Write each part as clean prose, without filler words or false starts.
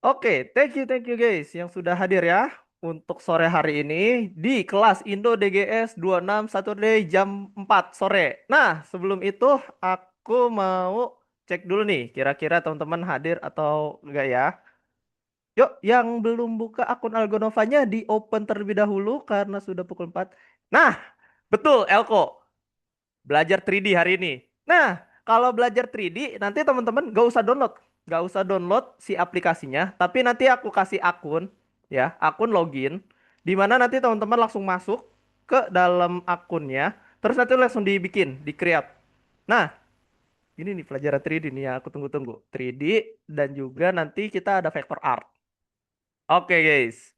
Oke, thank you guys yang sudah hadir ya untuk sore hari ini di kelas Indo DGS 26 Saturday jam 4 sore. Nah, sebelum itu aku mau cek dulu nih, kira-kira teman-teman hadir atau enggak ya. Yuk, yang belum buka akun Algonovanya di open terlebih dahulu karena sudah pukul 4. Nah, betul Elko. Belajar 3D hari ini. Nah, kalau belajar 3D nanti teman-teman gak usah download. Gak usah download si aplikasinya, tapi nanti aku kasih akun ya, akun login di mana nanti teman-teman langsung masuk ke dalam akunnya, terus nanti langsung dibikin, di-create. Nah, ini nih pelajaran 3D nih yang aku tunggu-tunggu. 3D dan juga nanti kita ada vector art. Oke, guys.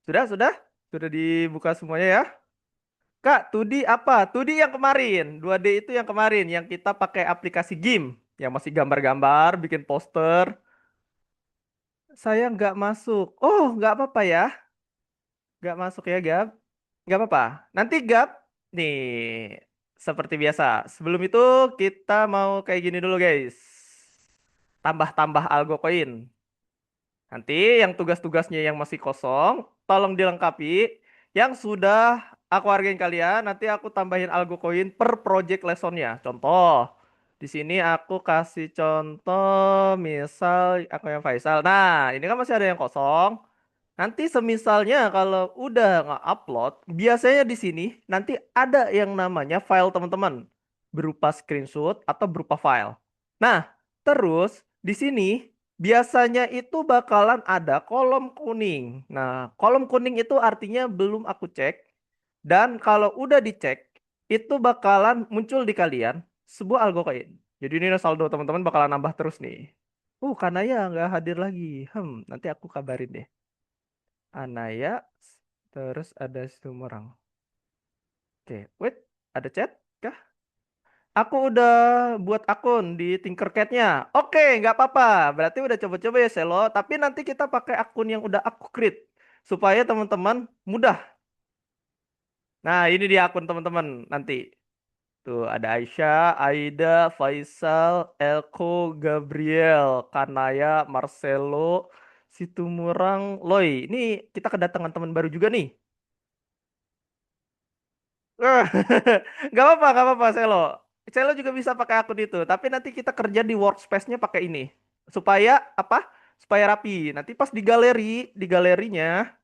Sudah? Sudah dibuka semuanya ya? Kak, 2D apa? 2D yang kemarin. 2D itu yang kemarin yang kita pakai aplikasi game yang masih gambar-gambar, bikin poster. Saya nggak masuk. Oh, nggak apa-apa ya. Nggak masuk ya, Gab. Nggak apa-apa. Nanti Gab, nih, seperti biasa. Sebelum itu kita mau kayak gini dulu, guys. Tambah-tambah algo koin. Nanti yang tugas-tugasnya yang masih kosong, tolong dilengkapi. Yang sudah aku hargain kalian, nanti aku tambahin algo koin per project lessonnya. Contoh, di sini aku kasih contoh, misal aku yang Faisal. Nah, ini kan masih ada yang kosong. Nanti semisalnya kalau udah nge-upload, biasanya di sini nanti ada yang namanya file teman-teman. Berupa screenshot atau berupa file. Nah, terus di sini biasanya itu bakalan ada kolom kuning. Nah, kolom kuning itu artinya belum aku cek. Dan kalau udah dicek, itu bakalan muncul di kalian sebuah algo koin. Jadi ini saldo teman-teman bakalan nambah terus nih. Karena ya nggak hadir lagi. Nanti aku kabarin deh. Anaya, terus ada Sumerang. Oke, wait, ada chat kah? Aku udah buat akun di Tinkercad-nya. Oke, nggak apa-apa. Berarti udah coba-coba ya Selo. Tapi nanti kita pakai akun yang udah aku create. Supaya teman-teman mudah. Nah, ini dia akun teman-teman nanti. Tuh, ada Aisyah, Aida, Faisal, Elko, Gabriel, Kanaya, Marcelo, Situmurang, Loy. Ini kita kedatangan teman baru juga nih. Nggak apa-apa, Selo. Selo juga bisa pakai akun itu. Tapi nanti kita kerja di workspace-nya pakai ini. Supaya apa? Supaya rapi. Nanti pas di galerinya,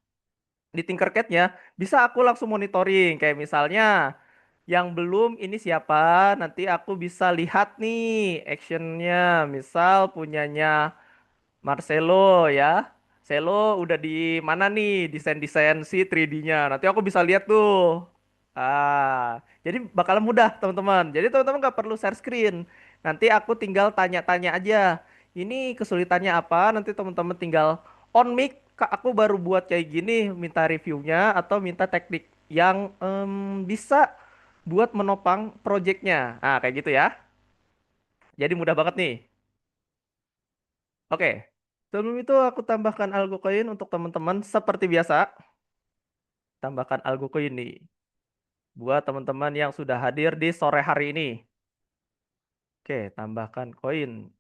di Tinkercad-nya, bisa aku langsung monitoring. Kayak misalnya, yang belum ini siapa, nanti aku bisa lihat nih actionnya. Misal punyanya Marcelo ya. Celo udah di mana nih desain-desain si 3D-nya. Nanti aku bisa lihat tuh. Jadi bakalan mudah teman-teman. Jadi teman-teman nggak perlu share screen. Nanti aku tinggal tanya-tanya aja. Ini kesulitannya apa? Nanti teman-teman tinggal on mic. Kak, aku baru buat kayak gini, minta reviewnya atau minta teknik yang bisa buat menopang projectnya. Nah, kayak gitu ya. Jadi mudah banget nih. Oke, sebelum itu aku tambahkan algo coin untuk teman-teman seperti biasa. Tambahkan algo coin nih buat teman-teman yang sudah hadir di sore hari ini. Oke, tambahkan koin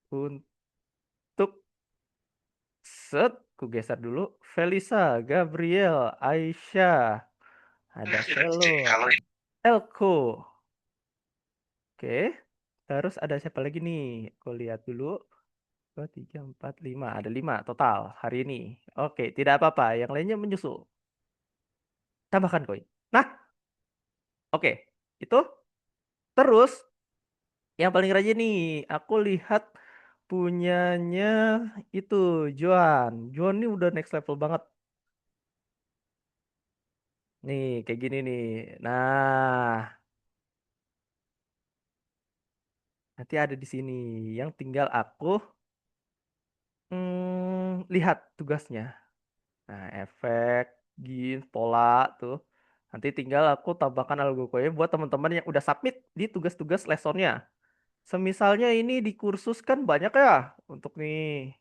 untuk set. Ku geser dulu. Felisa, Gabriel, Aisyah, ada Selo, Elko. Oke, terus ada siapa lagi nih? Aku lihat dulu. 2, 3, 4, 5. Ada 5 total hari ini. Oke, tidak apa-apa. Yang lainnya menyusul. Tambahkan koin. Nah, oke. Itu terus yang paling rajin nih, aku lihat punyanya itu Joan. Joan ini udah next level banget. Nih, kayak gini nih. Nah, nanti ada di sini. Yang tinggal aku lihat tugasnya. Nah, efek, gin, pola tuh. Nanti tinggal aku tambahkan algo koin buat teman-teman yang udah submit di tugas-tugas lessonnya. Semisalnya ini di kursus kan banyak ya untuk nih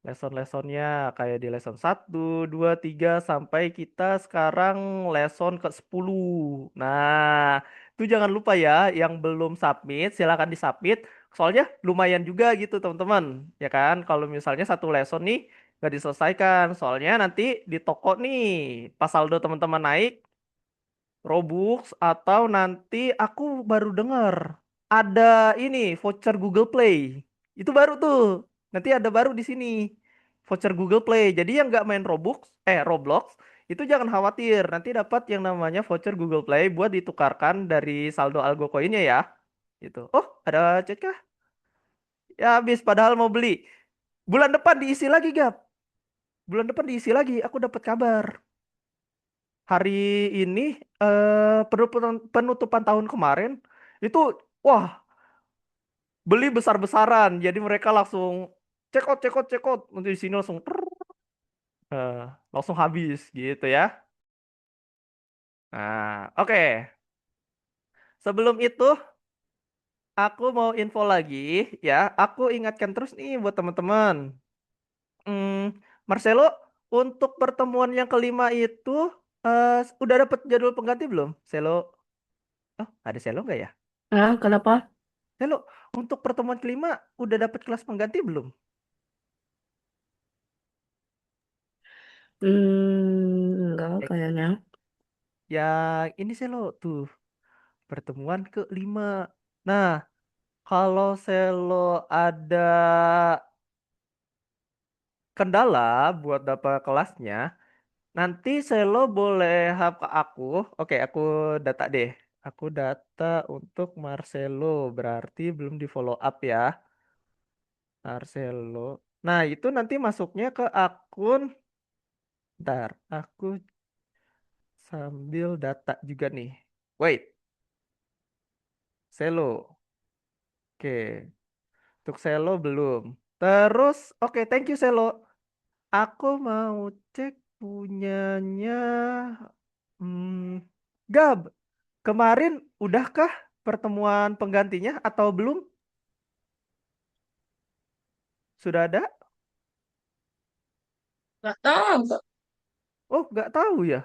lesson-lessonnya kayak di lesson 1, 2, 3 sampai kita sekarang lesson ke 10. Nah, itu jangan lupa ya yang belum submit silahkan disubmit Soalnya lumayan juga gitu teman-teman, ya kan? Kalau misalnya satu lesson nih nggak diselesaikan, soalnya nanti di toko nih pas saldo teman-teman naik Robux atau nanti aku baru dengar ada ini voucher Google Play. Itu baru tuh. Nanti ada baru di sini. Voucher Google Play. Jadi yang nggak main Roblox itu jangan khawatir. Nanti dapat yang namanya voucher Google Play buat ditukarkan dari saldo Algo Koinnya ya. Gitu. Oh, ada chat kah? Ya habis padahal mau beli. Bulan depan diisi lagi, Gap. Bulan depan diisi lagi. Aku dapat kabar. Hari ini penutupan tahun kemarin itu wah beli besar-besaran jadi mereka langsung check out untuk di sini langsung eh, langsung habis gitu ya. Nah oke, sebelum itu aku mau info lagi ya, aku ingatkan terus nih buat teman-teman. Marcelo, untuk pertemuan yang kelima itu udah dapet jadwal pengganti belum Selo? Oh ada Selo nggak ya? Ah, kenapa? Halo, untuk pertemuan kelima udah dapat kelas pengganti belum? Enggak Eh, kayaknya. yang ini Selo tuh pertemuan kelima. Nah, kalau Selo ada kendala buat dapat kelasnya, nanti Selo boleh hap ke aku. Oke, aku data deh. Aku data untuk Marcelo, berarti belum di follow up ya, Marcelo. Nah, itu nanti masuknya ke akun. Ntar, aku sambil data juga nih. Wait, Selo. Oke, untuk Selo belum. Terus, oke, thank you Selo. Aku mau cek punyanya. Hmm, Gab, kemarin udahkah pertemuan penggantinya atau belum? Sudah ada? Nggak tahu. Oh, nggak tahu ya.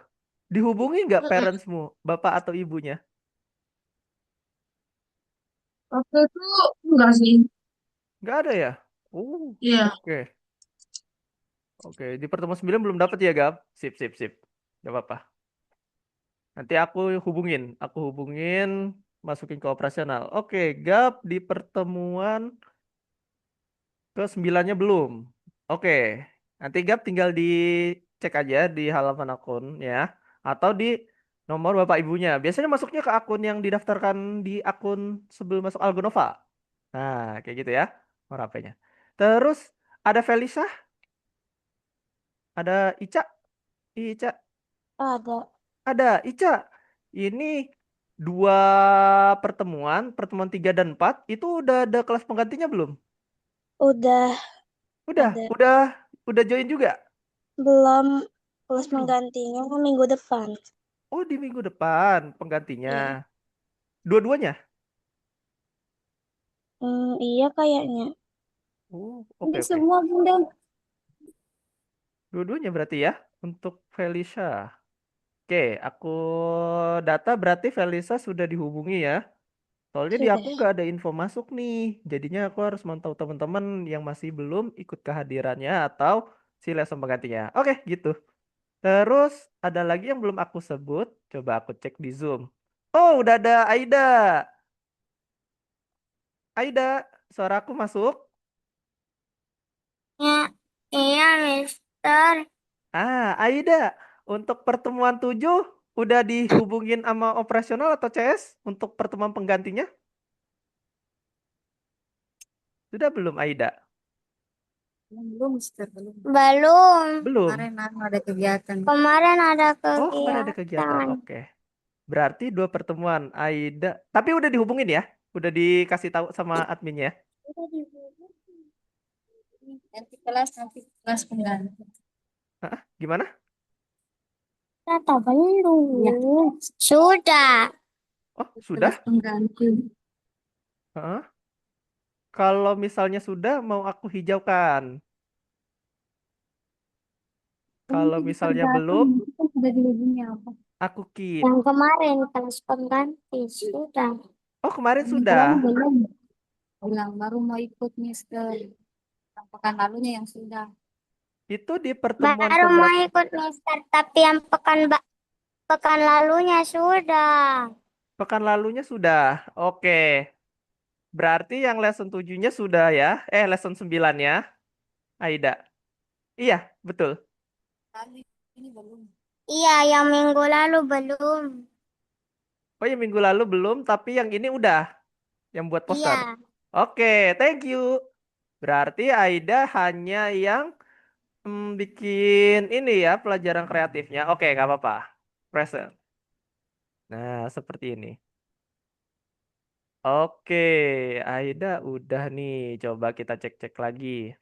Dihubungi nggak Mm-mm. parentsmu, bapak atau ibunya? Waktu itu enggak sih. Nggak ada ya? Iya. Oke. Oke, di pertemuan 9 belum dapat ya, Gab? Sip, sip, sip. Gak apa-apa. Nanti aku hubungin, masukin ke operasional. Oke, Gap di pertemuan ke sembilannya belum. Oke, nanti Gap tinggal dicek aja di halaman akun ya, atau di nomor bapak ibunya. Biasanya masuknya ke akun yang didaftarkan di akun sebelum masuk Algonova. Nah, kayak gitu ya, nomor HP-nya. Terus ada Felisa, ada Ica, Ica, Ada, ada Ica. Ini dua pertemuan 3 dan 4 itu udah ada kelas penggantinya belum? udah Udah, ada. udah join juga? Belum Oh, kelas belum. penggantinya kan minggu depan. Oh, di minggu depan penggantinya. Iya. Dua-duanya? Iya kayaknya. Oh, oke Ini oke. semua bunda. Dua-duanya berarti ya untuk Felicia. Oke, aku data berarti Felisa sudah dihubungi ya. Soalnya di aku Sudah. nggak ada info masuk nih. Jadinya aku harus mantau teman-teman yang masih belum ikut kehadirannya atau si lesson penggantinya. Oke, gitu. Terus ada lagi yang belum aku sebut. Coba aku cek di Zoom. Oh, udah ada Aida. Aida, suara aku masuk? Ya, iya, Mister. Aida, untuk pertemuan 7 udah dihubungin sama operasional atau CS untuk pertemuan penggantinya? Sudah belum Aida? Belum, Mister, belum. Belum. Belum. Kemarin ada kegiatan. Kemarin ada Oh, kemarin ada kegiatan. kegiatan. Oke. Berarti dua pertemuan Aida. Tapi udah dihubungin ya? Udah dikasih tahu sama adminnya? Udah dihubungin. Nanti kelas pengganti. Hah? Gimana? Atau belum? Ya, Sudah. Oh, kelas sudah? pengganti. Heeh. Kalau misalnya sudah, mau aku hijaukan. Kalau Nanti misalnya tergantung belum, itu kan sudah dihubungi apa. aku keep. Yang kemarin kelas pengganti sudah. Oh, kemarin Yang kemarin sudah. belum. bilang baru mau ikut Mister. Pekan lalunya yang sudah. Itu di pertemuan Baru mau keberapa? ikut Mister, tapi yang pekan lalunya sudah. Pekan lalunya sudah. Oke. Berarti yang lesson 7-nya sudah ya. Lesson 9 ya, Aida. Iya, betul. Kali ini belum. Iya, yang minggu lalu belum. Oh ya minggu lalu belum, tapi yang ini udah. Yang buat poster. Iya. Oke, thank you. Berarti Aida hanya yang bikin ini ya pelajaran kreatifnya. Oke, nggak apa-apa. Present. Nah, seperti ini. Oke, Aida udah nih. Coba kita cek-cek lagi.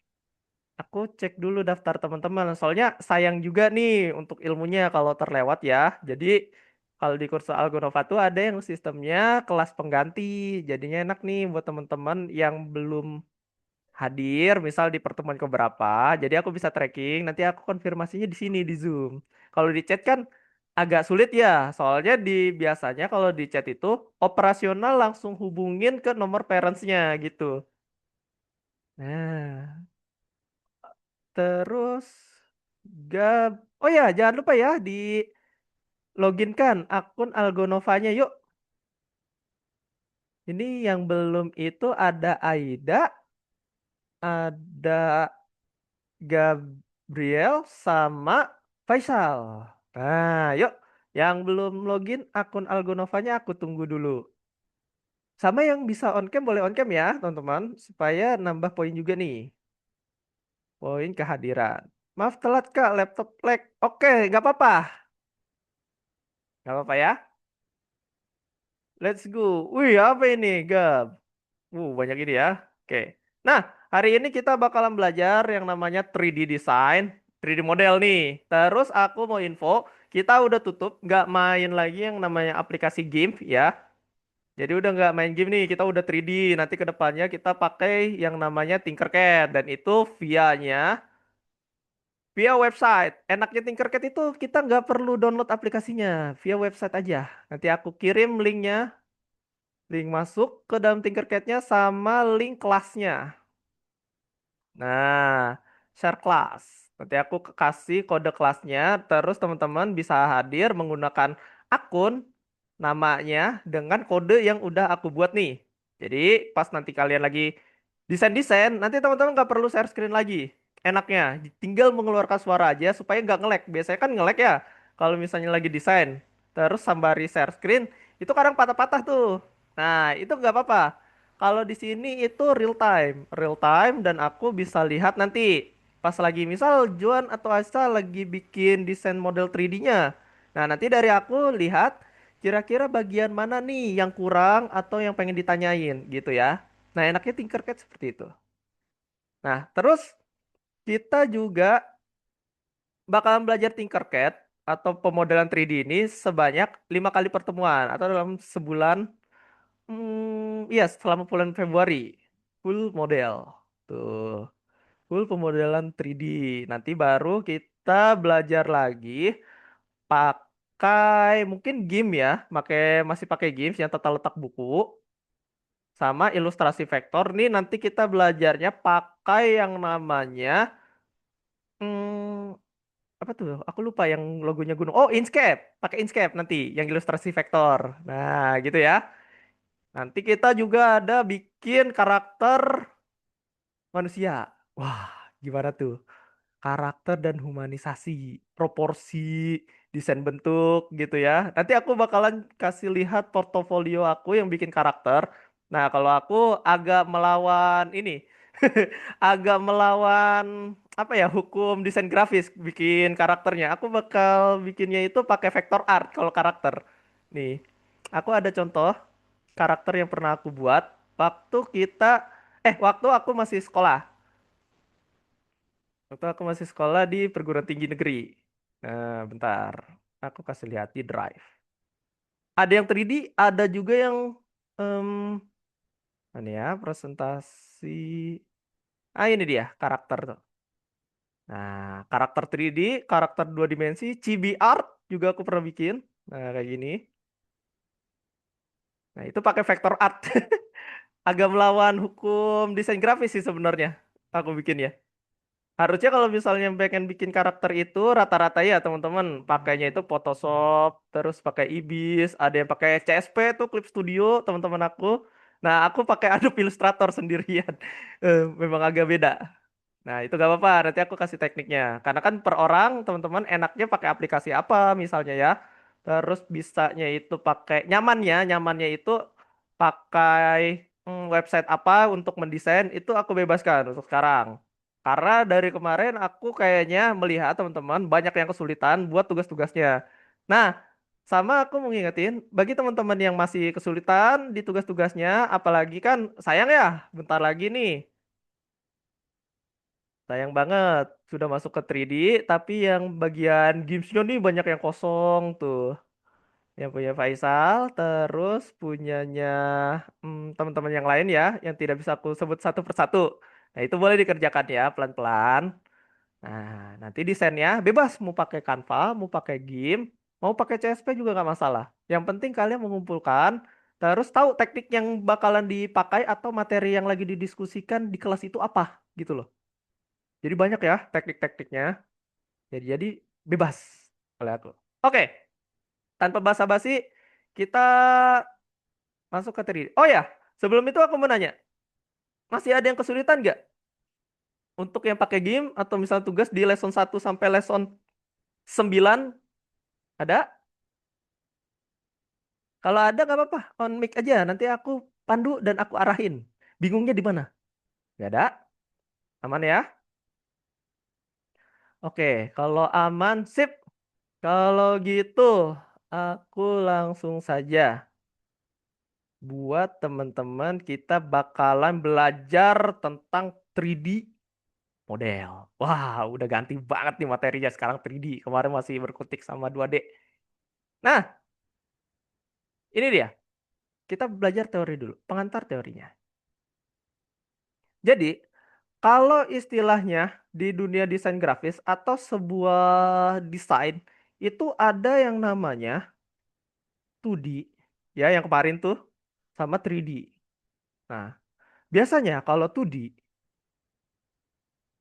Aku cek dulu daftar teman-teman. Soalnya sayang juga nih untuk ilmunya kalau terlewat ya. Jadi kalau di kursus Algonova tuh ada yang sistemnya kelas pengganti. Jadinya enak nih buat teman-teman yang belum hadir, misal di pertemuan keberapa. Jadi aku bisa tracking. Nanti aku konfirmasinya di sini di Zoom. Kalau di chat kan agak sulit ya. Soalnya biasanya kalau di chat itu operasional langsung hubungin ke nomor parentsnya gitu. Nah. Terus Gab. Oh ya, jangan lupa ya di loginkan akun Algonovanya yuk. Ini yang belum itu ada Aida, ada Gabriel sama Faisal. Nah, yuk. Yang belum login akun Algonovanya aku tunggu dulu. Sama yang bisa on cam boleh on cam ya, teman-teman, supaya nambah poin juga nih. Poin kehadiran. Maaf telat Kak, laptop lag. Oke, nggak apa-apa. Nggak apa-apa ya. Let's go. Wih, apa ini, Gab? Banyak ini ya. Oke. Nah, hari ini kita bakalan belajar yang namanya 3D design, 3D model nih. Terus aku mau info, kita udah tutup, nggak main lagi yang namanya aplikasi game ya. Jadi udah nggak main game nih, kita udah 3D. Nanti ke depannya kita pakai yang namanya Tinkercad. Dan itu via website. Enaknya Tinkercad itu kita nggak perlu download aplikasinya, via website aja. Nanti aku kirim linknya. Link masuk ke dalam Tinkercad-nya sama link kelasnya. Nah, share kelas. Nanti aku kasih kode kelasnya, terus teman-teman bisa hadir menggunakan akun namanya dengan kode yang udah aku buat nih. Jadi pas nanti kalian lagi desain-desain, nanti teman-teman nggak perlu share screen lagi. Enaknya, tinggal mengeluarkan suara aja supaya nggak nge-lag. Biasanya kan nge-lag ya, kalau misalnya lagi desain. Terus sembari share screen, itu kadang patah-patah tuh. Nah, itu nggak apa-apa. Kalau di sini itu real time dan aku bisa lihat nanti pas lagi misal Juan atau Asa lagi bikin desain model 3D-nya. Nah, nanti dari aku lihat kira-kira bagian mana nih yang kurang atau yang pengen ditanyain gitu ya. Nah, enaknya Tinkercad seperti itu. Nah, terus kita juga bakalan belajar Tinkercad atau pemodelan 3D ini sebanyak 5 kali pertemuan atau dalam sebulan. Iya, selama bulan Februari. Full model. Tuh, full pemodelan 3D. Nanti baru kita belajar lagi pakai mungkin GIMP ya, masih pakai GIMP yang tata letak buku sama ilustrasi vektor. Nih nanti kita belajarnya pakai yang namanya hmm, apa tuh? Aku lupa yang logonya gunung. Oh, Inkscape. Pakai Inkscape nanti yang ilustrasi vektor. Nah, gitu ya. Nanti kita juga ada bikin karakter manusia. Wah, gimana tuh? Karakter dan humanisasi, proporsi, desain bentuk gitu ya. Nanti aku bakalan kasih lihat portofolio aku yang bikin karakter. Nah, kalau aku agak melawan ini, agak melawan apa ya, hukum desain grafis bikin karakternya. Aku bakal bikinnya itu pakai vector art kalau karakter. Nih, aku ada contoh karakter yang pernah aku buat waktu aku masih sekolah. Waktu aku masih sekolah di perguruan tinggi negeri. Nah, bentar. Aku kasih lihat di Drive. Ada yang 3D, ada juga yang em ini ya, presentasi. Ini dia karakter tuh. Nah, karakter 3D, karakter 2 dimensi, chibi art juga aku pernah bikin. Nah, kayak gini. Nah, itu pakai vector art. agak melawan hukum desain grafis sih sebenarnya. Aku bikin ya. Harusnya kalau misalnya pengen bikin karakter itu rata-rata ya teman-teman pakainya itu Photoshop, terus pakai Ibis, ada yang pakai CSP tuh Clip Studio teman-teman aku. Nah, aku pakai Adobe Illustrator sendirian. Memang agak beda. Nah, itu gak apa-apa, nanti aku kasih tekniknya. Karena kan per orang, teman-teman enaknya pakai aplikasi apa misalnya ya. Terus bisanya itu pakai nyamannya itu pakai website apa untuk mendesain, itu aku bebaskan untuk sekarang. Karena dari kemarin aku kayaknya melihat teman-teman banyak yang kesulitan buat tugas-tugasnya. Nah, sama aku mau ngingetin, bagi teman-teman yang masih kesulitan di tugas-tugasnya, apalagi kan sayang ya, bentar lagi nih. Sayang banget, sudah masuk ke 3D, tapi yang bagian gamesnya nih banyak yang kosong tuh. Yang punya Faisal, terus punyanya teman-teman yang lain ya, yang tidak bisa aku sebut satu persatu. Nah, itu boleh dikerjakan ya, pelan-pelan. Nah, nanti desainnya bebas, mau pakai Canva, mau pakai GIMP, mau pakai CSP juga nggak masalah. Yang penting kalian mengumpulkan, terus tahu teknik yang bakalan dipakai atau materi yang lagi didiskusikan di kelas itu apa, gitu loh. Jadi banyak ya teknik-tekniknya. Jadi bebas oleh aku. Oke, tanpa basa-basi kita masuk ke 3D. Oh ya, sebelum itu aku mau nanya, masih ada yang kesulitan nggak untuk yang pakai game atau misalnya tugas di lesson 1 sampai lesson 9? Ada? Kalau ada nggak apa-apa, on mic aja. Nanti aku pandu dan aku arahin. Bingungnya di mana? Nggak ada? Aman ya? Oke, kalau aman, sip. Kalau gitu, aku langsung saja. Buat teman-teman kita bakalan belajar tentang 3D model. Wah, udah ganti banget nih materinya sekarang 3D. Kemarin masih berkutik sama 2D. Nah, ini dia. Kita belajar teori dulu, pengantar teorinya. Jadi, kalau istilahnya di dunia desain grafis atau sebuah desain itu ada yang namanya 2D, ya yang kemarin tuh sama 3D. Nah, biasanya kalau 2D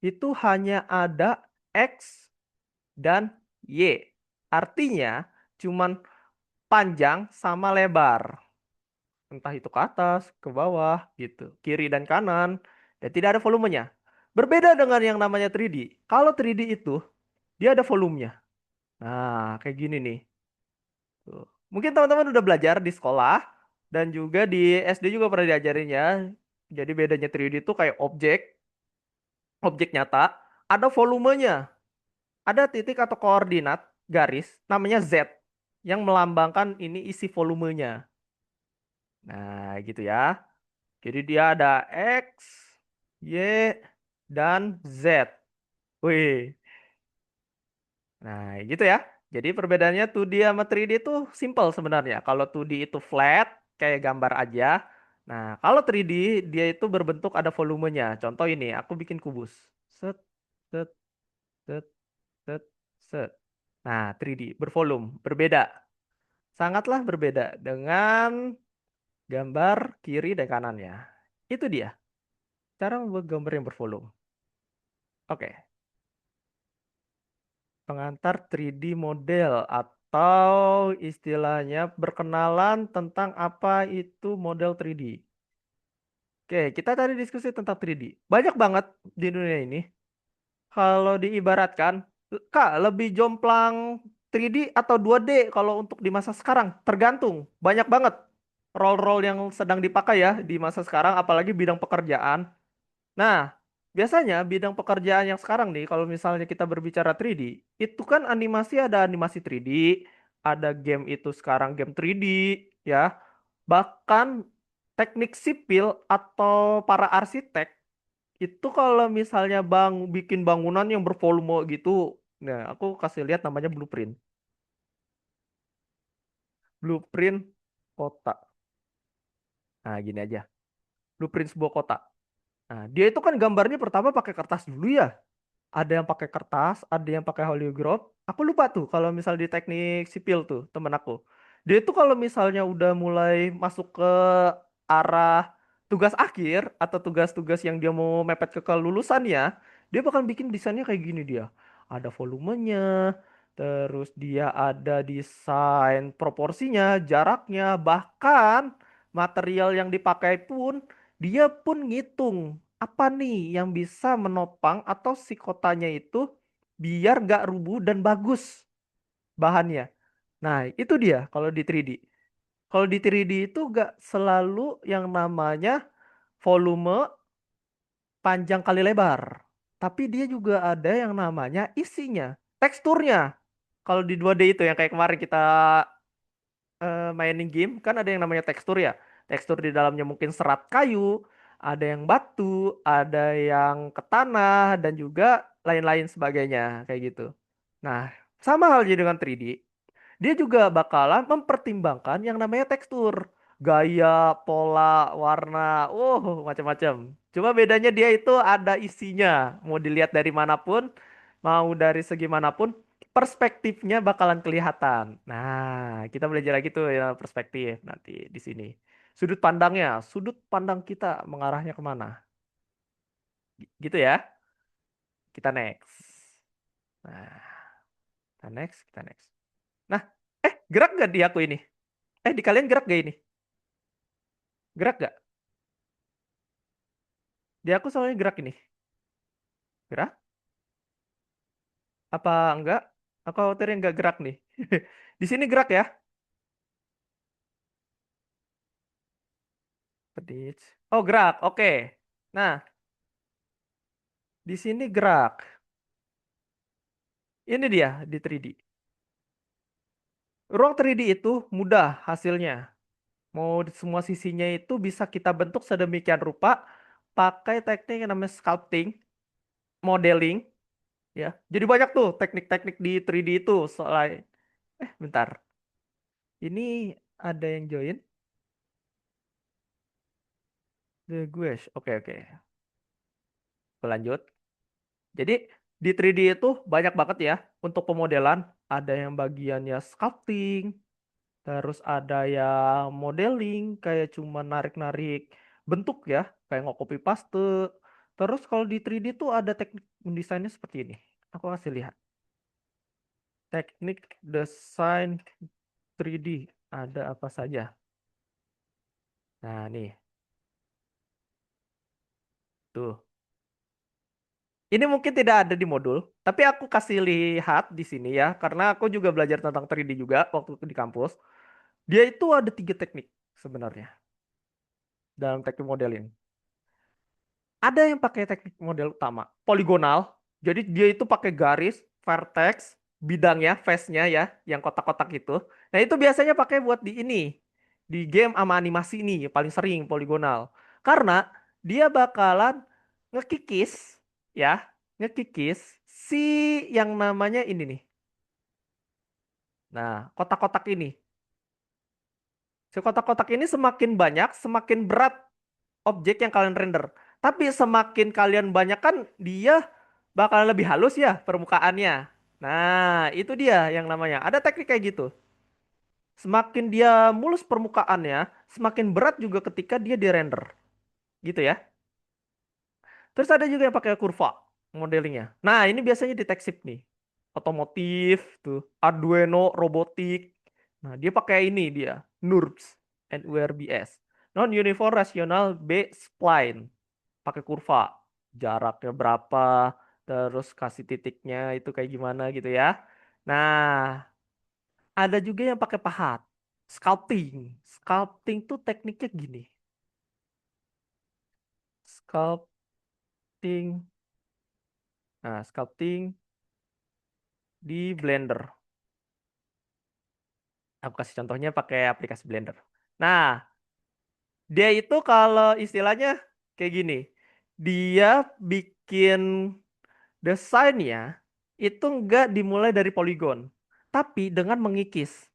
itu hanya ada X dan Y. Artinya cuman panjang sama lebar. Entah itu ke atas, ke bawah, gitu. Kiri dan kanan. Dan tidak ada volumenya. Berbeda dengan yang namanya 3D. Kalau 3D itu, dia ada volumenya. Nah, kayak gini nih. Tuh. Mungkin teman-teman udah belajar di sekolah. Dan juga di SD juga pernah diajarin ya. Jadi bedanya 3D itu kayak objek. Objek nyata. Ada volumenya. Ada titik atau koordinat garis namanya Z yang melambangkan ini isi volumenya. Nah, gitu ya. Jadi dia ada X, Y, dan Z. Wih. Nah, gitu ya. Jadi perbedaannya 2D sama 3D itu simple sebenarnya. Kalau 2D itu flat, kayak gambar aja. Nah, kalau 3D dia itu berbentuk ada volumenya. Contoh ini, aku bikin kubus. Set, set, set, set, set. Nah, 3D bervolume, berbeda. Sangatlah berbeda dengan gambar kiri dan kanannya. Itu dia, cara membuat gambar yang bervolume. Oke, pengantar 3D model atau istilahnya berkenalan tentang apa itu model 3D. Oke, kita tadi diskusi tentang 3D. Banyak banget di dunia ini. Kalau diibaratkan, Kak, lebih jomplang 3D atau 2D kalau untuk di masa sekarang? Tergantung. Banyak banget role-role yang sedang dipakai ya di masa sekarang, apalagi bidang pekerjaan. Nah, biasanya bidang pekerjaan yang sekarang nih, kalau misalnya kita berbicara 3D, itu kan animasi ada animasi 3D, ada game itu sekarang game 3D, ya. Bahkan teknik sipil atau para arsitek itu kalau misalnya bikin bangunan yang bervolume gitu, nah aku kasih lihat namanya blueprint. Blueprint kota. Nah, gini aja. Blueprint sebuah kota. Nah, dia itu kan gambarnya pertama pakai kertas dulu ya. Ada yang pakai kertas, ada yang pakai hologram. Aku lupa tuh kalau misal di teknik sipil tuh temen aku. Dia itu kalau misalnya udah mulai masuk ke arah tugas akhir atau tugas-tugas yang dia mau mepet ke kelulusannya, dia bakal bikin desainnya kayak gini dia. Ada volumenya, terus dia ada desain proporsinya, jaraknya, bahkan material yang dipakai pun dia pun ngitung apa nih yang bisa menopang atau si kotanya itu biar gak rubuh dan bagus bahannya. Nah, itu dia kalau di 3D. Kalau di 3D itu gak selalu yang namanya volume panjang kali lebar. Tapi dia juga ada yang namanya isinya, teksturnya. Kalau di 2D itu yang kayak kemarin kita mainin game, kan ada yang namanya tekstur ya. Tekstur di dalamnya mungkin serat kayu, ada yang batu, ada yang ke tanah, dan juga lain-lain sebagainya kayak gitu. Nah, sama halnya dengan 3D. Dia juga bakalan mempertimbangkan yang namanya tekstur, gaya, pola, warna, macam-macam. Cuma bedanya dia itu ada isinya. Mau dilihat dari manapun, mau dari segi manapun, perspektifnya bakalan kelihatan. Nah, kita belajar lagi tuh ya perspektif nanti di sini. Sudut pandangnya, sudut pandang kita mengarahnya kemana? Gitu ya. Kita next. Nah, kita next, kita next. Nah, gerak gak di aku ini? Di kalian gerak gak ini? Gerak gak? Di aku soalnya gerak ini. Gerak? Apa enggak? Aku khawatir enggak gerak nih. Di sini gerak ya. Pedit. Oh, gerak. Oke. Nah, di sini gerak. Ini dia di 3D. Ruang 3D itu mudah hasilnya. Mau semua sisinya itu bisa kita bentuk sedemikian rupa pakai teknik yang namanya sculpting, modeling, ya. Jadi banyak tuh teknik-teknik di 3D itu selain bentar. Ini ada yang join. The Guesh. Oke, oke. Lanjut. Jadi di 3D itu banyak banget ya untuk pemodelan. Ada yang bagiannya sculpting, terus ada yang modeling kayak cuma narik-narik bentuk ya, kayak nggak copy paste. Terus kalau di 3D tuh ada teknik mendesainnya seperti ini. Aku kasih lihat. Teknik desain 3D ada apa saja. Nah, nih. Tuh. Ini mungkin tidak ada di modul, tapi aku kasih lihat di sini ya, karena aku juga belajar tentang 3D juga waktu di kampus. Dia itu ada 3 teknik sebenarnya dalam teknik modeling. Ada yang pakai teknik model utama, poligonal. Jadi dia itu pakai garis, vertex, bidangnya, face-nya ya, yang kotak-kotak itu. Nah itu biasanya pakai buat di ini, di game sama animasi ini paling sering poligonal. Karena dia bakalan ngekikis, ya, ngekikis si yang namanya ini nih. Nah, kotak-kotak ini. Si kotak-kotak ini semakin banyak, semakin berat objek yang kalian render. Tapi semakin kalian banyak kan dia bakalan lebih halus ya permukaannya. Nah, itu dia yang namanya. Ada teknik kayak gitu. Semakin dia mulus permukaannya, semakin berat juga ketika dia di render. Gitu ya. Terus ada juga yang pakai kurva modelingnya. Nah, ini biasanya di Texip nih. Otomotif tuh, Arduino robotik. Nah, dia pakai ini dia, NURBS and URBS. Non Uniform Rational B Spline. Pakai kurva. Jaraknya berapa, terus kasih titiknya itu kayak gimana gitu ya. Nah, ada juga yang pakai pahat. Sculpting. Sculpting tuh tekniknya gini. Sculpting. Nah, sculpting di Blender. Aku kasih contohnya pakai aplikasi Blender. Nah, dia itu kalau istilahnya kayak gini. Dia bikin desainnya itu enggak dimulai dari poligon, tapi dengan mengikis,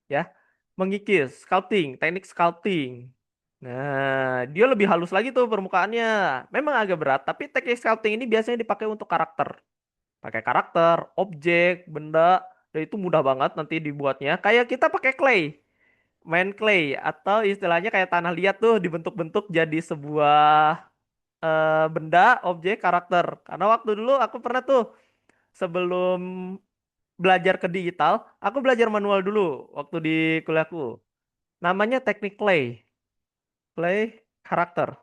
ya. Mengikis, sculpting, teknik sculpting. Nah, dia lebih halus lagi tuh permukaannya. Memang agak berat, tapi teknik sculpting ini biasanya dipakai untuk karakter. Pakai karakter, objek, benda, dan itu mudah banget nanti dibuatnya. Kayak kita pakai clay. main clay atau istilahnya kayak tanah liat tuh dibentuk-bentuk jadi sebuah benda, objek, karakter. Karena waktu dulu aku pernah tuh sebelum belajar ke digital, aku belajar manual dulu waktu di kuliahku. Namanya teknik clay, clay karakter.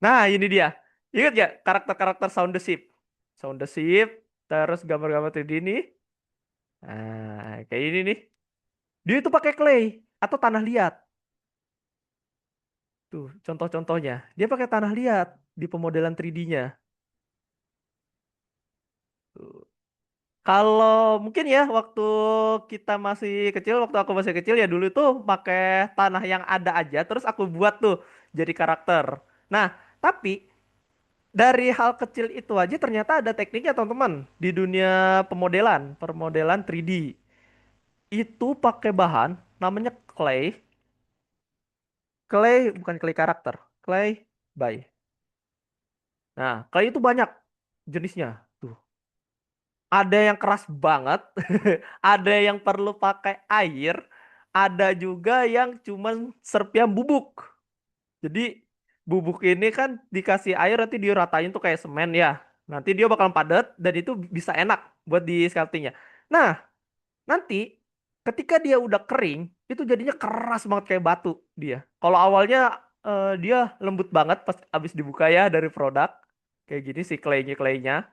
Nah, ini dia. Ingat ya karakter-karakter Sound the Ship? Sound the Ship, terus gambar-gambar 3D ini. Nah, kayak ini nih. Dia itu pakai clay atau tanah liat. Tuh, contoh-contohnya. Dia pakai tanah liat di pemodelan 3D-nya. Kalau mungkin ya waktu kita masih kecil, waktu aku masih kecil ya dulu tuh pakai tanah yang ada aja, terus aku buat tuh jadi karakter. Nah, tapi dari hal kecil itu aja ternyata ada tekniknya teman-teman di dunia pemodelan 3D. Itu pakai bahan namanya clay. Clay bukan clay karakter, clay by. Nah, clay itu banyak jenisnya. Tuh, ada yang keras banget, ada yang perlu pakai air, ada juga yang cuman serpian bubuk. Jadi bubuk ini kan dikasih air nanti diratain tuh kayak semen ya. Nanti dia bakal padat dan itu bisa enak buat di sculptingnya. Nah, nanti ketika dia udah kering, itu jadinya keras banget kayak batu dia. Kalau awalnya dia lembut banget pas abis dibuka ya dari produk. Kayak gini sih claynya.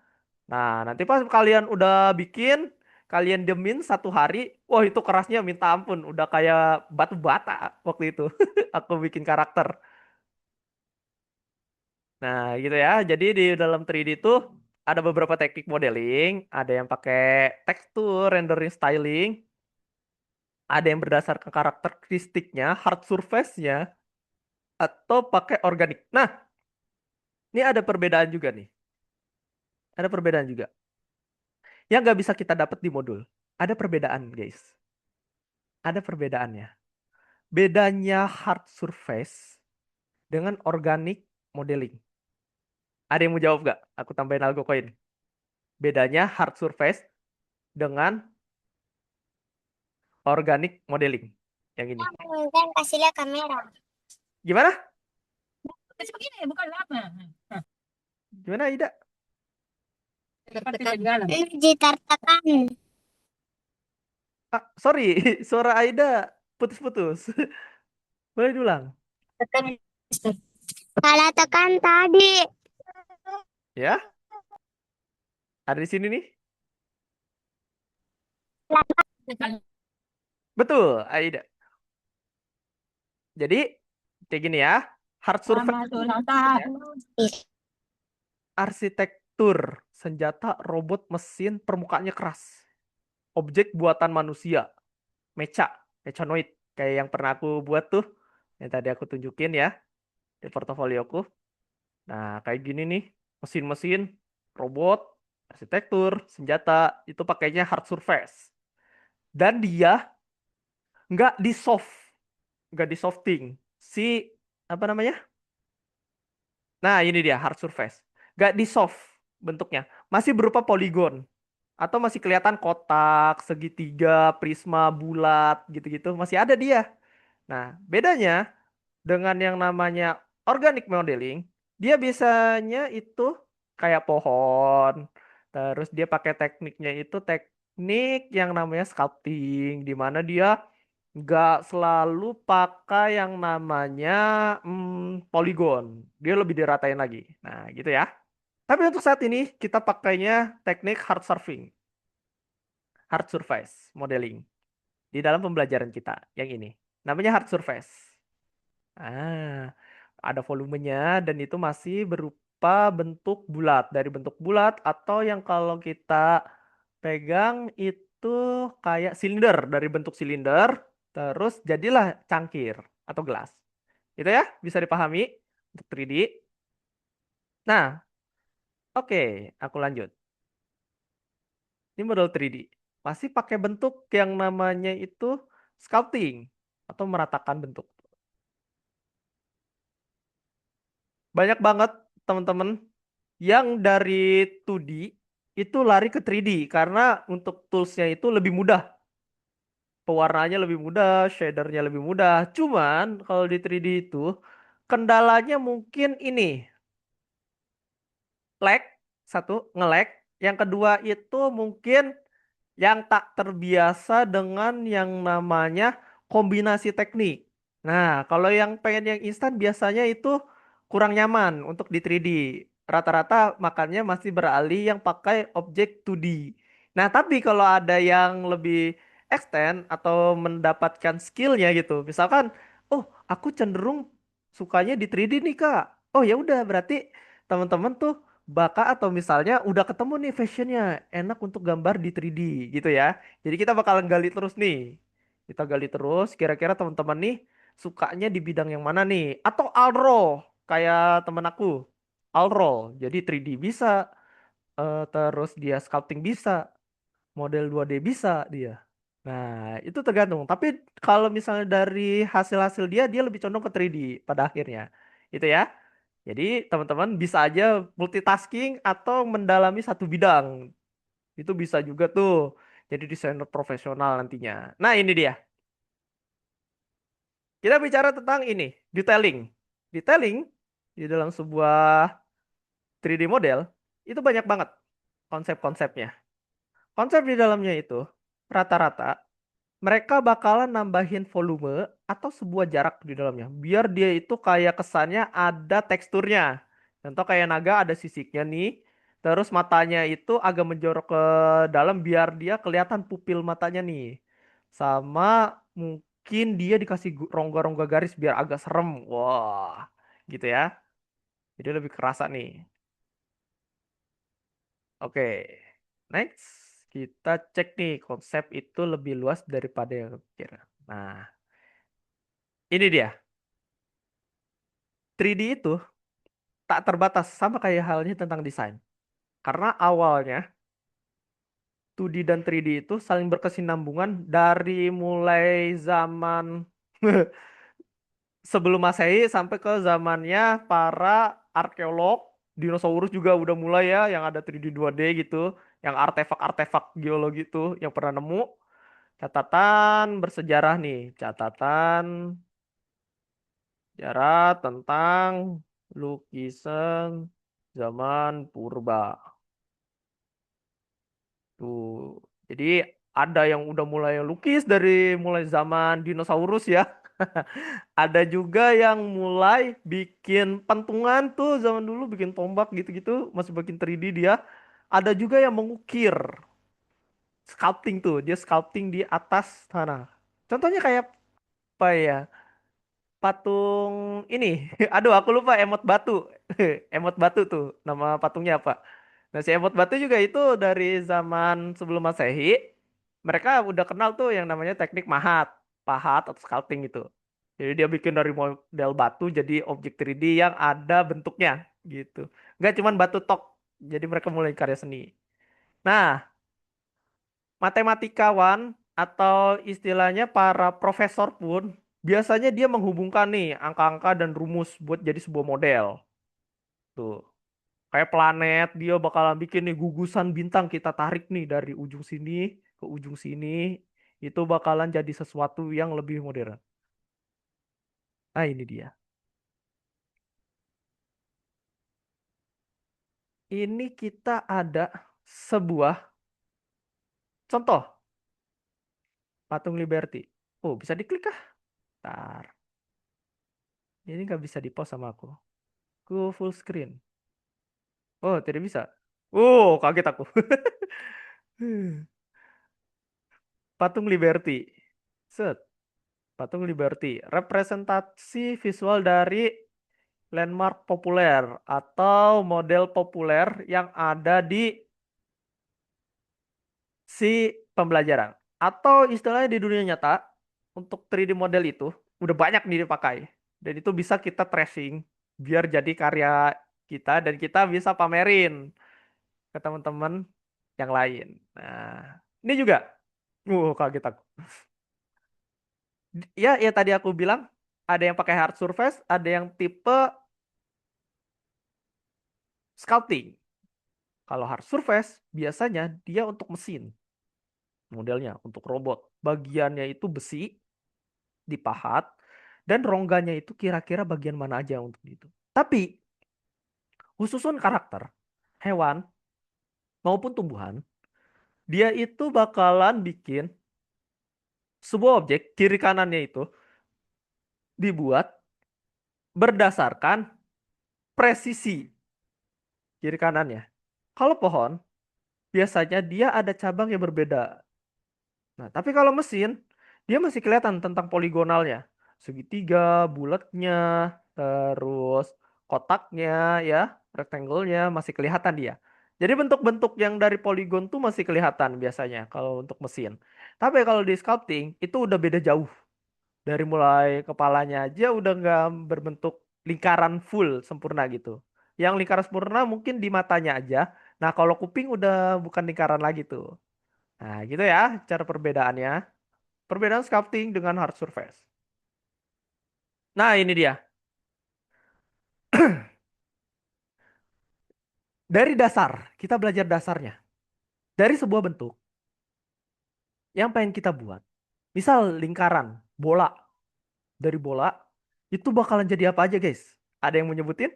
Nah, nanti pas kalian udah bikin, kalian demin 1 hari, wah itu kerasnya minta ampun, udah kayak batu bata waktu itu. Aku bikin karakter. Nah, gitu ya. Jadi di dalam 3D itu ada beberapa teknik modeling, ada yang pakai tekstur, rendering, styling, ada yang berdasarkan karakteristiknya, hard surface-nya, atau pakai organik. Nah, ini ada perbedaan juga nih. Ada perbedaan juga. Yang nggak bisa kita dapat di modul. Ada perbedaan, guys. Ada perbedaannya. Bedanya hard surface dengan organic modeling. Ada yang mau jawab nggak? Aku tambahin algo koin. Bedanya hard surface dengan organic modeling. Yang ini. Kan kasih lihat kamera. Gimana? Begini, bukan lama. Gimana, Ida? Ditartakan. Ah, sorry, suara Aida putus-putus. Boleh diulang? Tekan, Mister. Salah tekan tadi. Ya, ada di sini nih. Tekan. Betul, Aida. Jadi, kayak gini ya. Hard surface Sama ulang tahun. arsitektur senjata robot mesin permukaannya keras. Objek buatan manusia. Mechanoid. Kayak yang pernah aku buat tuh. Yang tadi aku tunjukin ya. Di portofolioku. Nah, kayak gini nih. Mesin-mesin, robot, arsitektur, senjata. Itu pakainya hard surface. Dan dia nggak di soft. Nggak di softing. Si, apa namanya? Nah, ini dia hard surface. Nggak di soft bentuknya. Masih berupa poligon. Atau masih kelihatan kotak, segitiga, prisma, bulat, gitu-gitu. Masih ada dia. Nah, bedanya dengan yang namanya organic modeling, dia biasanya itu kayak pohon. Terus dia pakai tekniknya itu teknik yang namanya sculpting, di mana dia nggak selalu pakai yang namanya poligon. Dia lebih diratain lagi. Nah, gitu ya. Tapi untuk saat ini kita pakainya teknik hard surface modeling di dalam pembelajaran kita yang ini. Namanya hard surface. Ah, ada volumenya dan itu masih berupa bentuk bulat. Dari bentuk bulat atau yang kalau kita pegang itu kayak silinder, dari bentuk silinder terus jadilah cangkir atau gelas. Itu ya, bisa dipahami untuk 3D. Nah, oke, aku lanjut. Ini model 3D. Masih pakai bentuk yang namanya itu sculpting atau meratakan bentuk. Banyak banget teman-teman yang dari 2D itu lari ke 3D karena untuk toolsnya itu lebih mudah. pewarnaannya lebih mudah, shadernya lebih mudah. Cuman kalau di 3D itu kendalanya mungkin ini, lag, satu, nge-lag. Yang kedua itu mungkin yang tak terbiasa dengan yang namanya kombinasi teknik. Nah, kalau yang pengen yang instan biasanya itu kurang nyaman untuk di 3D. Rata-rata makanya masih beralih yang pakai objek 2D. Nah, tapi kalau ada yang lebih extend atau mendapatkan skillnya gitu, misalkan, oh, aku cenderung sukanya di 3D nih, Kak. Oh, ya udah berarti teman-teman tuh atau misalnya udah ketemu nih fashionnya enak untuk gambar di 3D gitu ya. Jadi kita bakalan gali terus nih. Kita gali terus kira-kira teman-teman nih sukanya di bidang yang mana nih? Atau Alro kayak temen aku. Alro. Jadi 3D bisa, terus dia sculpting bisa, model 2D bisa dia. Nah, itu tergantung. Tapi kalau misalnya dari hasil-hasil dia lebih condong ke 3D pada akhirnya. Itu ya. Jadi teman-teman bisa aja multitasking atau mendalami satu bidang. Itu bisa juga tuh. Jadi desainer profesional nantinya. Nah ini dia. Kita bicara tentang ini. Detailing. Detailing di dalam sebuah 3D model. Itu banyak banget konsep-konsepnya. Konsep di dalamnya itu rata-rata mereka bakalan nambahin volume atau sebuah jarak di dalamnya. Biar dia itu kayak kesannya ada teksturnya. Contoh kayak naga ada sisiknya nih. Terus matanya itu agak menjorok ke dalam biar dia kelihatan pupil matanya nih. Sama mungkin dia dikasih rongga-rongga garis biar agak serem. Wah, gitu ya. Jadi lebih kerasa nih. Oke, next. Kita cek nih konsep itu lebih luas daripada yang kira. Nah, ini dia. 3D itu tak terbatas sama kayak halnya tentang desain. Karena awalnya 2D dan 3D itu saling berkesinambungan dari mulai zaman sebelum Masehi sampai ke zamannya para arkeolog. Dinosaurus juga udah mulai ya yang ada 3D 2D gitu, yang artefak-artefak geologi itu yang pernah nemu. Catatan bersejarah nih, catatan sejarah tentang lukisan zaman purba. Tuh. Jadi ada yang udah mulai lukis dari mulai zaman dinosaurus ya. Ada juga yang mulai bikin pentungan tuh zaman dulu bikin tombak gitu-gitu masih bikin 3D dia. Ada juga yang mengukir, sculpting tuh, dia sculpting di atas tanah. Contohnya kayak apa ya? Patung ini. Aduh, aku lupa emot batu. Emot batu tuh nama patungnya apa? Nah, si emot batu juga itu dari zaman sebelum Masehi. Mereka udah kenal tuh yang namanya teknik pahat atau sculpting itu. Jadi dia bikin dari model batu jadi objek 3D yang ada bentuknya gitu. Nggak cuman batu tok. Jadi mereka mulai karya seni. Nah, matematikawan atau istilahnya para profesor pun biasanya dia menghubungkan nih angka-angka dan rumus buat jadi sebuah model. Tuh. Kayak planet dia bakalan bikin nih gugusan bintang kita tarik nih dari ujung sini ke ujung sini. Itu bakalan jadi sesuatu yang lebih modern. Nah, ini dia. Ini kita ada sebuah contoh patung Liberty. Oh, bisa diklik kah? Ntar. Ini nggak bisa di-pause sama aku. Ku full screen. Oh, tidak bisa. Oh, kaget aku. Patung Liberty. Set. Patung Liberty. Representasi visual dari landmark populer atau model populer yang ada di si pembelajaran. Atau istilahnya di dunia nyata, untuk 3D model itu udah banyak nih dipakai. Dan itu bisa kita tracing biar jadi karya kita dan kita bisa pamerin ke teman-teman yang lain. Nah, ini juga. Kaget aku. Ya, ya tadi aku bilang ada yang pakai hard surface, ada yang tipe sculpting. Kalau hard surface biasanya dia untuk mesin modelnya, untuk robot. bagiannya itu besi, dipahat, dan rongganya itu kira-kira bagian mana aja untuk itu. Tapi khususun karakter hewan maupun tumbuhan, dia itu bakalan bikin sebuah objek kiri kanannya itu dibuat berdasarkan presisi kiri kanannya. Kalau pohon, biasanya dia ada cabang yang berbeda. Nah, tapi kalau mesin, dia masih kelihatan tentang poligonalnya. Segitiga, bulatnya, terus kotaknya ya, rectangle-nya masih kelihatan dia. Jadi bentuk-bentuk yang dari poligon tuh masih kelihatan biasanya kalau untuk mesin. Tapi kalau di sculpting itu udah beda jauh. Dari mulai kepalanya aja udah nggak berbentuk lingkaran full sempurna gitu. Yang lingkaran sempurna mungkin di matanya aja. Nah, kalau kuping udah bukan lingkaran lagi tuh. Nah, gitu ya cara perbedaannya. Perbedaan sculpting dengan hard surface. Nah, ini dia. Dari dasar, kita belajar dasarnya. Dari sebuah bentuk yang pengen kita buat. Misal lingkaran, bola. Dari bola, itu bakalan jadi apa aja, guys? Ada yang mau nyebutin?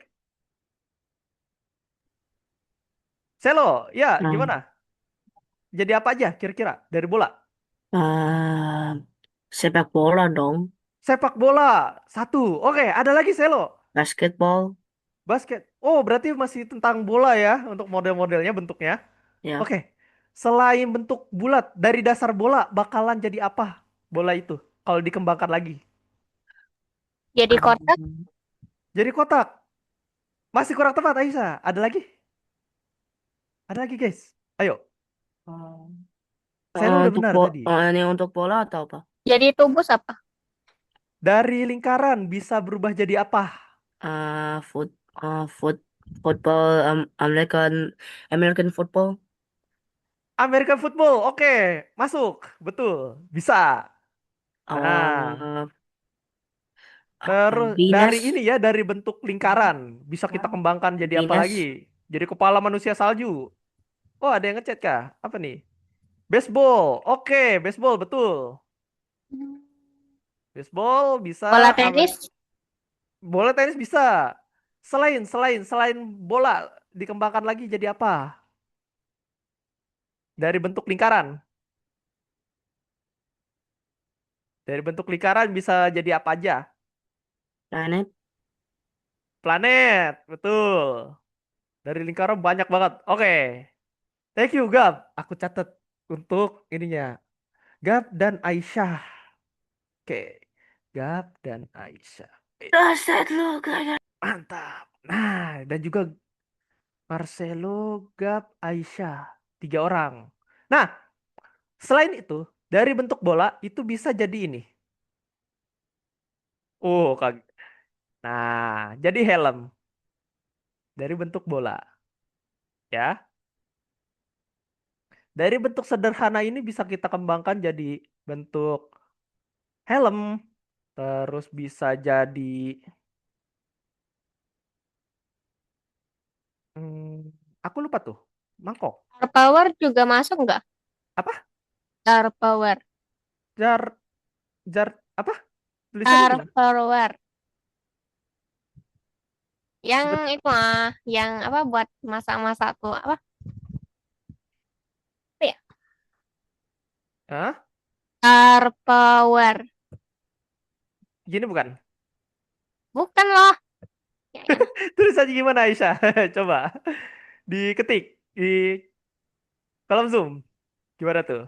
Selo, ya Nah, gimana? Jadi apa aja kira-kira dari bola? ah, sepak bola dong, Sepak bola, satu. Oke, ada lagi Selo. basketball, Basket. Oh, berarti masih tentang bola ya untuk model-modelnya, bentuknya. ya, Oke. Selain bentuk bulat, dari dasar bola bakalan jadi apa bola itu kalau dikembangkan lagi? Jadi kotak. um, Jadi kotak. Masih kurang tepat, Aisyah. Ada lagi? Ada lagi, guys. Ayo. Saya udah untuk benar tadi. ini untuk bola atau apa? Jadi tubus apa? Dari lingkaran bisa berubah jadi apa? Ah, foot, ah, foot, football, American football, American football. Oke, masuk. Betul. Bisa. Nah, uh, terus dari Venus, ini ya, dari bentuk lingkaran bisa kita kembangkan jadi apa lagi? Venus, Jadi kepala manusia salju. Oh, ada yang ngechat kah? Apa nih? Baseball. Oke, baseball betul. Baseball bisa. Bola tenis. Bola tenis bisa. Selain bola dikembangkan lagi jadi apa? Dari bentuk lingkaran. Dari bentuk lingkaran bisa jadi apa aja? planet, Planet, betul. Dari lingkaran banyak banget. Oke. Thank you, Gab. Aku catat untuk ininya. Gab dan Aisyah. Oke. Gab dan Aisyah. Raset lu kayak. Mantap. Nah, dan juga Marcelo, Gab, Aisyah. 3 orang. Nah, selain itu, dari bentuk bola itu bisa jadi ini. Oh, Kak. Nah, jadi helm dari bentuk bola, ya. Dari bentuk sederhana ini bisa kita kembangkan jadi bentuk helm, terus bisa jadi aku lupa tuh, mangkok. Star power juga masuk nggak? Apa? Star power. Jar jar apa? Tulisannya Star gimana? power. Yang Bet itu yang apa buat masak-masak tuh apa? Apa ya? Hah? Star power. Gini bukan? Bukan loh. Ya, yang Tulisannya gimana Aisyah? Coba diketik di kolom Zoom. Gimana tuh?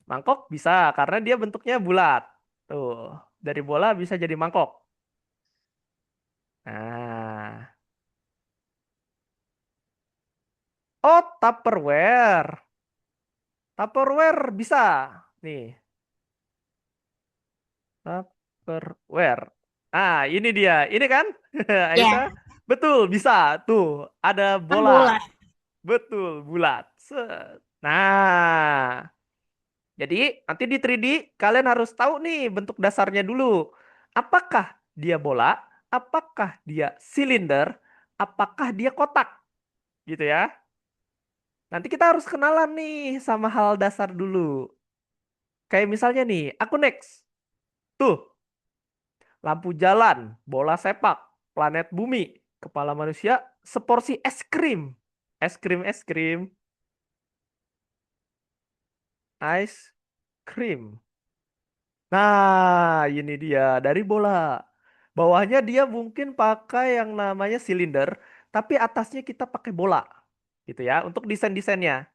Mangkok bisa karena dia bentuknya bulat. Tuh, dari bola bisa jadi mangkok. Nah, oh Tupperware. Tupperware bisa. Nih, Tupperware. Ah, ini dia. Ini kan? Aisyah? ya, Betul, bisa. Tuh, ada kan bola. bulat. Betul, bulat. Set. Nah, jadi nanti di 3D kalian harus tahu nih bentuk dasarnya dulu. Apakah dia bola? Apakah dia silinder? Apakah dia kotak? Gitu ya. Nanti kita harus kenalan nih sama hal dasar dulu. Kayak misalnya nih, aku next. Tuh, lampu jalan, bola sepak, planet bumi, kepala manusia, seporsi es krim. Es krim, es krim, ice cream. Nah, ini dia dari bola. Bawahnya dia mungkin pakai yang namanya silinder, tapi atasnya kita pakai bola. Gitu ya, untuk desain-desainnya.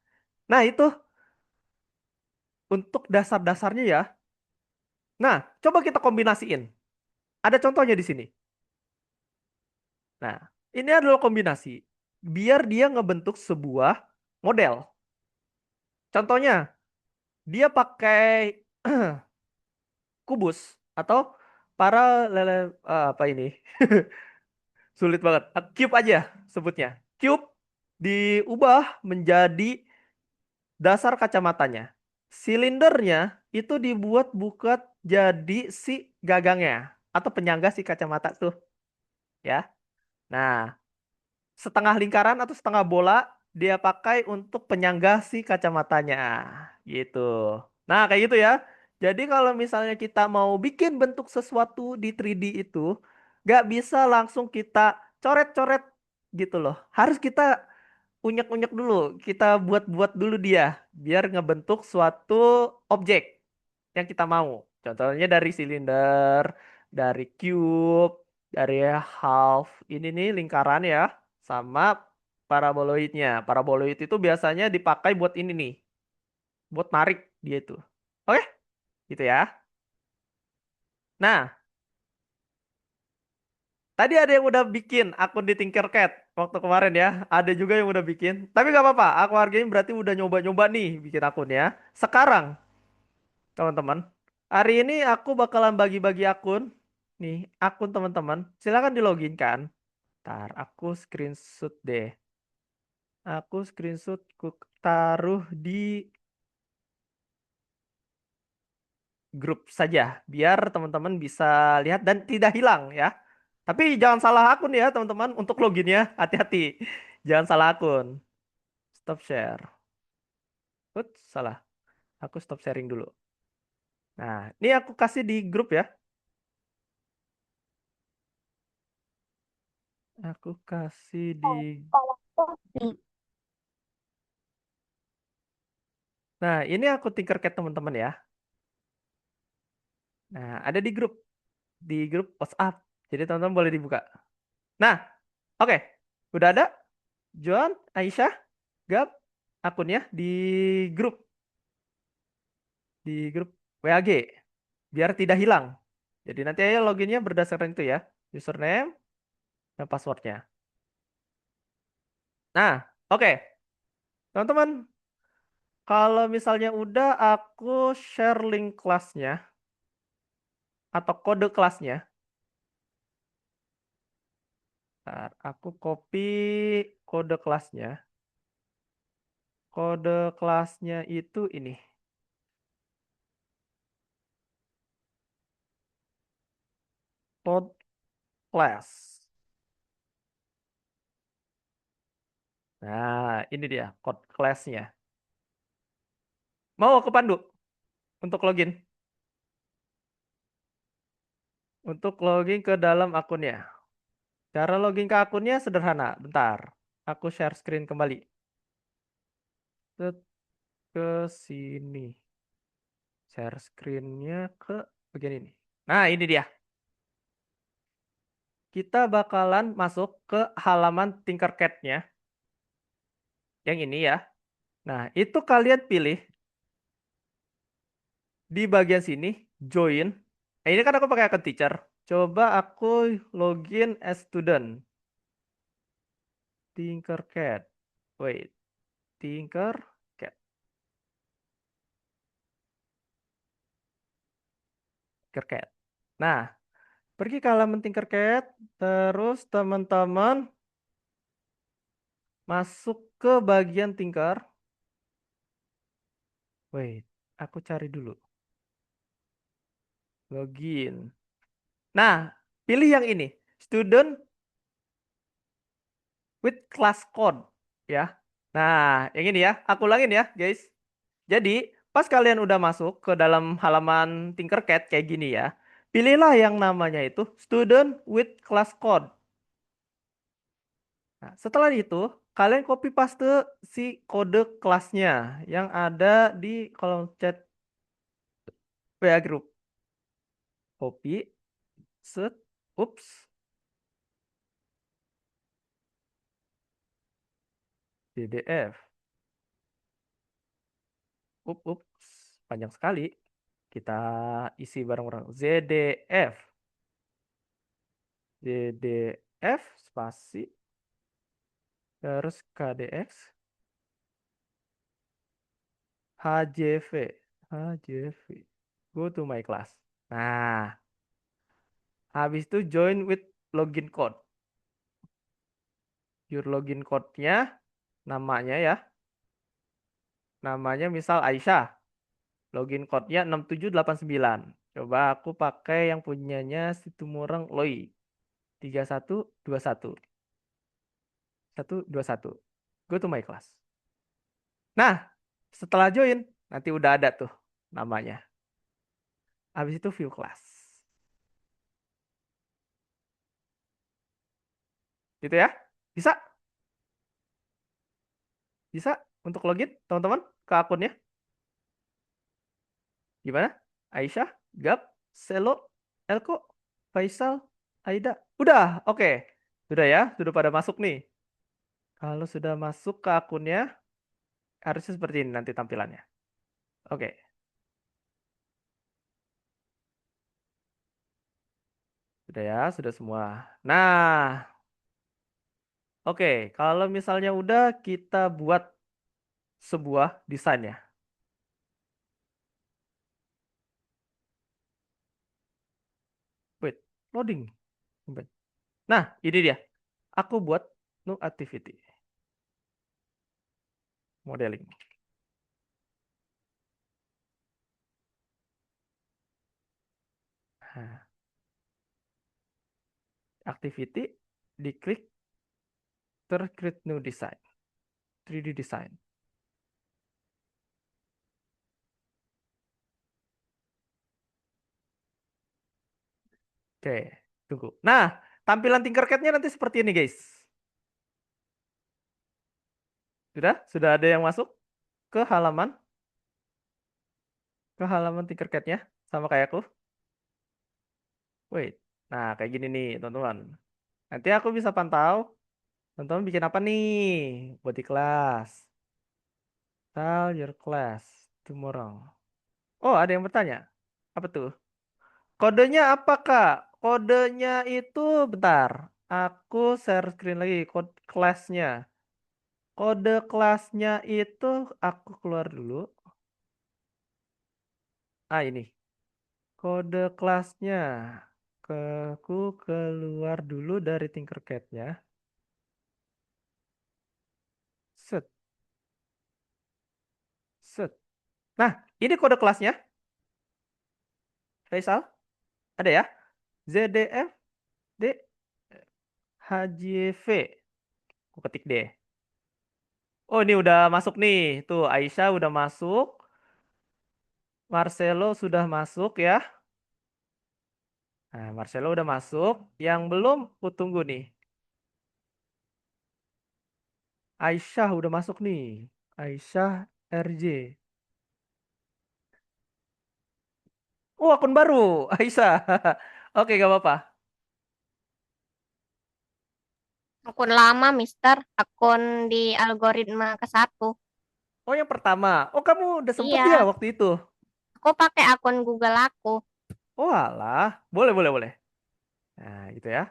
Nah, itu untuk dasar-dasarnya ya. Nah, coba kita kombinasiin. Ada contohnya di sini. Nah, ini adalah kombinasi. Biar dia ngebentuk sebuah model. Contohnya, dia pakai kubus atau apa ini? Sulit banget. Cube aja sebutnya. Cube diubah menjadi dasar kacamatanya. Silindernya itu dibuat buat jadi si gagangnya atau penyangga si kacamata tuh, ya. Nah, setengah lingkaran atau setengah bola dia pakai untuk penyangga si kacamatanya gitu. Nah, kayak gitu ya. Jadi kalau misalnya kita mau bikin bentuk sesuatu di 3D itu nggak bisa langsung kita coret-coret gitu loh. Harus kita unyek-unyek dulu, kita buat-buat dulu dia biar ngebentuk suatu objek yang kita mau. Contohnya dari silinder, dari cube, dari half ini nih lingkaran ya, sama paraboloidnya. Paraboloid itu biasanya dipakai buat ini nih, buat narik dia itu. Oke, gitu ya. Nah, tadi ada yang udah bikin akun di Tinkercad waktu kemarin ya. Ada juga yang udah bikin. Tapi gak apa-apa, aku hargain berarti udah nyoba-nyoba nih bikin akun ya. Sekarang, teman-teman, hari ini aku bakalan bagi-bagi akun. Nih, akun teman-teman. Silakan di login kan. Ntar aku screenshot deh. Aku screenshot ku taruh di grup saja biar teman-teman bisa lihat dan tidak hilang ya. Tapi jangan salah akun ya teman-teman untuk loginnya. Hati-hati. Jangan salah akun. Stop share. Ups, salah. Aku stop sharing dulu. Nah, ini aku kasih di grup ya. Aku kasih di. Nah, ini aku Tinkercad teman-teman ya. Nah, ada di grup WhatsApp. Jadi teman-teman boleh dibuka. Nah, oke. Udah ada Joan, Aisyah, Gap akunnya grup di grup WAG biar tidak hilang. Jadi nanti aja loginnya berdasarkan itu ya. Username dan passwordnya. Nah, oke. Teman-teman, kalau misalnya udah aku share link kelasnya atau kode kelasnya. Ntar, aku copy kode kelasnya. Kode kelasnya itu ini. Code class. Nah, ini dia code class-nya. Mau aku pandu untuk login? Untuk login ke dalam akunnya. Cara login ke akunnya sederhana. Bentar, aku share screen kembali. Set ke sini. Share screen-nya ke bagian ini. Nah, ini dia. Kita bakalan masuk ke halaman Tinkercad-nya. Yang ini ya. Nah, itu kalian pilih di bagian sini, join. Ini kan aku pakai akun teacher. Coba aku login as student. Tinkercad. Wait, Tinkercad. Tinkercad. Nah, pergi ke halaman Tinkercad, terus teman-teman masuk ke bagian Tinker. Wait, aku cari dulu. Login. Nah, pilih yang ini. Student with class code. Ya. Nah, yang ini ya. Aku ulangin ya, guys. Jadi, pas kalian udah masuk ke dalam halaman Tinkercad kayak gini ya, pilihlah yang namanya itu student with class code. Nah, setelah itu, kalian copy paste si kode kelasnya yang ada di kolom chat WA group. Copy, set, ups, PDF. Ups, panjang sekali. Kita isi bareng-bareng. ZDF spasi, terus KDX, HJV. Go to my class. Nah, habis itu join with login code. Your login code-nya, namanya ya. Namanya misal Aisyah. Login code-nya 6789. Coba aku pakai yang punyanya Situmorang Loi. 3121. 121. Go to my class. Nah, setelah join, nanti udah ada tuh namanya. Habis itu view class. Gitu ya. Bisa? Bisa untuk login, teman-teman, ke akunnya. Gimana? Aisyah, Gap, Selo, Elko, Faisal, Aida. Udah, oke. Sudah ya, sudah pada masuk nih. Kalau sudah masuk ke akunnya, harusnya seperti ini nanti tampilannya. Oke. Sudah ya, sudah semua. Nah, oke. Kalau misalnya udah, kita buat sebuah desain ya. Wait, loading. Nah, ini dia. Aku buat new activity. Modeling. Nah, activity, diklik, create new design. 3D design. Oke, tunggu. Nah, tampilan Tinkercad-nya nanti seperti ini, guys. Sudah? Sudah ada yang masuk ke halaman? Ke halaman Tinkercad-nya? Sama kayak aku? Wait. Nah, kayak gini nih, teman-teman. Nanti aku bisa pantau. Teman-teman bikin apa nih? Buat di kelas. Tell your class tomorrow. Oh, ada yang bertanya. Apa tuh? Kodenya apa, Kak? Kodenya itu, bentar. Aku share screen lagi. Kode kelasnya. Kode kelasnya itu, aku keluar dulu. Ah, ini. Kode kelasnya. Aku keluar dulu dari Tinkercad-nya. Set. Set. Nah, ini kode kelasnya. Faisal, ada ya? ZDF D HJV. Aku ketik deh. Oh, ini udah masuk nih. Tuh, Aisyah udah masuk. Marcelo sudah masuk ya. Nah, Marcelo udah masuk. Yang belum, aku tunggu nih. Aisyah udah masuk nih. Aisyah RJ. Oh, akun baru. Aisyah. Oke, gak apa-apa. Akun lama, Mister. Akun di algoritma ke-1. Oh, yang pertama. Oh, kamu udah sempet ya Iya, waktu itu? aku pakai akun Google aku. Oh, alah. Boleh, boleh, boleh. Nah, gitu ya.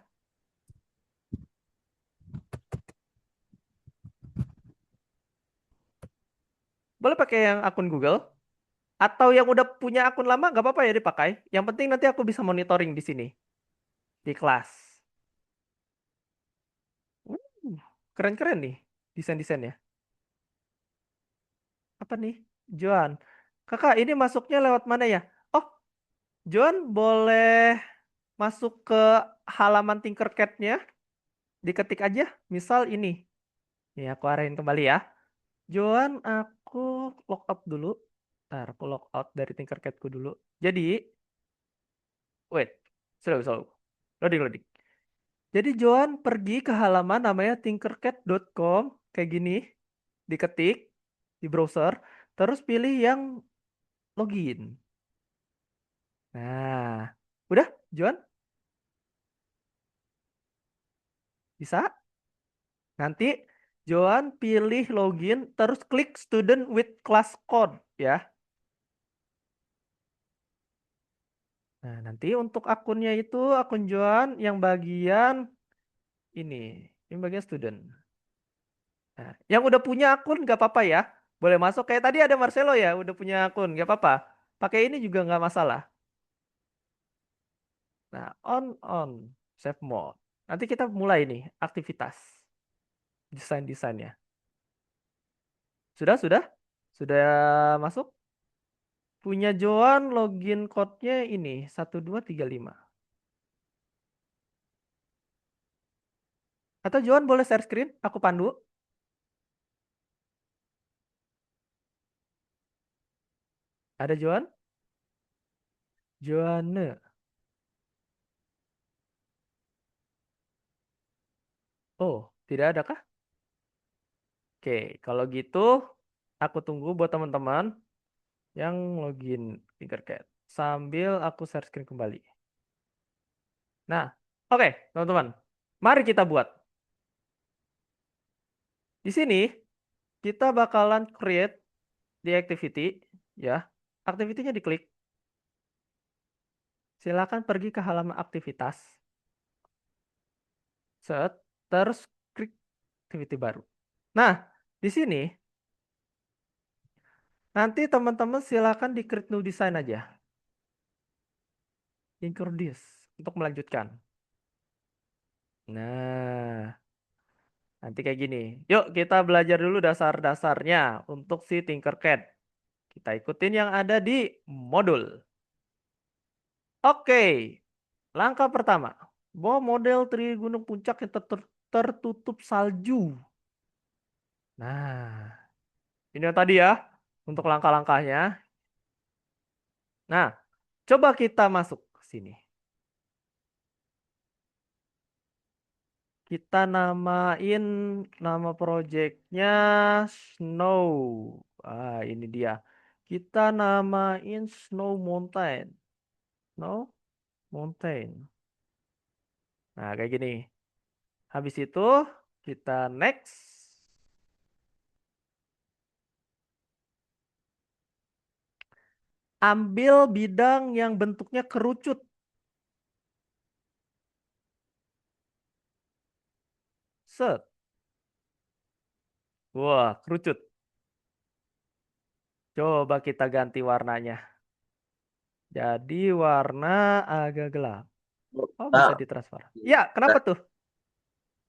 Boleh pakai yang akun Google. Atau yang udah punya akun lama, nggak apa-apa ya dipakai. Yang penting nanti aku bisa monitoring di sini. Di kelas. Keren-keren nih desain-desainnya. Apa nih? Joan. Kakak, ini masuknya lewat mana ya? Oh, Joan boleh masuk ke halaman Tinkercad-nya. Diketik aja. Misal ini. Nih, aku arahin kembali ya. Joan, aku log out dulu. Ntar aku log out dari Tinkercad-ku dulu. Jadi, wait. Slow. Loading, loading. Jadi Joan pergi ke halaman namanya tinkercad.com kayak gini, diketik di browser, terus pilih yang login. Nah, udah Joan bisa? Nanti Joan pilih login, terus klik student with class code ya. Nah, nanti untuk akunnya itu akun Joan yang bagian ini, yang bagian student. Nah, yang udah punya akun nggak apa-apa ya. Boleh masuk kayak tadi ada Marcelo ya, udah punya akun nggak apa-apa. Pakai ini juga nggak masalah. Nah, on save mode. Nanti kita mulai nih aktivitas desainnya. Sudah? Sudah masuk? Punya Joan login code-nya ini 1235. Atau Joan boleh share screen, aku pandu. Ada Joan? Joanne. Oh, tidak ada kah? Oke, kalau gitu aku tunggu buat teman-teman yang login Tinkercad. Sambil aku share screen kembali. Nah, oke teman-teman. Mari kita buat. Di sini kita bakalan create di activity ya. Activity-nya diklik. Silakan pergi ke halaman aktivitas. Set, terus klik activity baru. Nah, di sini nanti teman-teman silakan di create new design aja. Include this untuk melanjutkan. Nah, nanti kayak gini. Yuk kita belajar dulu dasar-dasarnya untuk si Tinkercad. Kita ikutin yang ada di modul. Oke, langkah pertama. Bawa model Tri Gunung Puncak yang tertutup salju. Nah, ini yang tadi ya untuk langkah-langkahnya. Nah, coba kita masuk ke sini. Kita namain nama projectnya Snow. Ini dia. Kita namain Snow Mountain. Snow Mountain. Nah, kayak gini. Habis itu kita next. Ambil bidang yang bentuknya kerucut. Set. Wah, kerucut. Coba kita ganti warnanya. Jadi warna agak gelap. Oh, bisa Kak, ditransfer. Ya, kenapa tuh?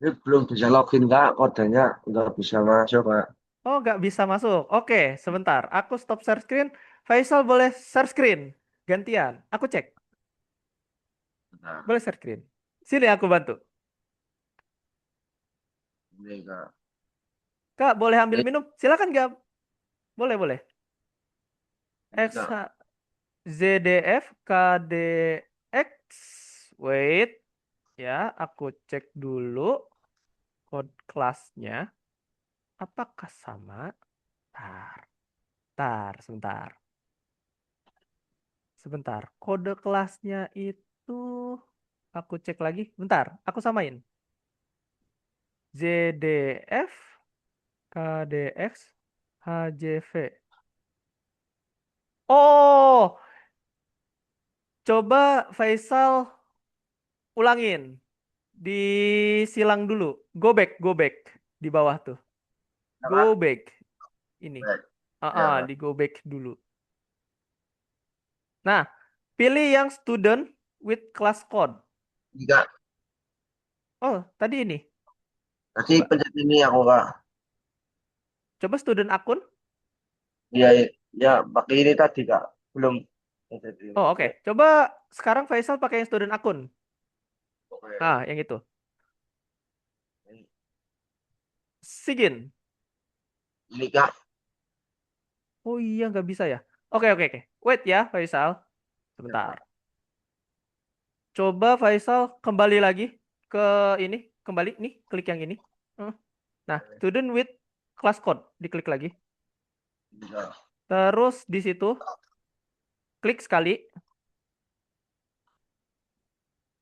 ini belum bisa login Kak, kodenya nggak bisa masuk Kak. Oh, nggak bisa masuk. Oke, sebentar. Aku stop share screen. Faisal boleh share screen. Gantian. Aku cek. Nah, Boleh share screen. Sini aku bantu. ini Kak. Kak, boleh ambil Ini, minum? Silakan, nggak? Boleh. ini, X Kak. ZDF KDX. Wait. Ya, aku cek dulu code kelasnya. Apakah sama? Sebentar. Sebentar. Kode kelasnya itu aku cek lagi. Bentar, aku samain. ZDF KDX HJV. Oh, coba Faisal ulangin. Disilang dulu. Go back di bawah tuh. Go Apa? back. Ini. Baik. Ya Kak. Di go back dulu. Nah, pilih yang student with class code. Ini Kak. Oh, tadi ini. Tadi Coba. pencet ini aku Kak. Coba student akun. Iya, ya pakai ini tadi Kak. Belum pencet ini. Oh, oke. Coba sekarang Faisal pakai yang student akun. Oke. Yang itu. Sigin. Ini Kak. Oh iya, nggak bisa ya. Oke, oke, oke. Wait ya, Faisal. Sebentar. Coba Faisal kembali lagi ke ini. Kembali nih, klik yang ini. Hmm. Nah, student with class code. Diklik lagi. Ya. Terus di situ, klik sekali.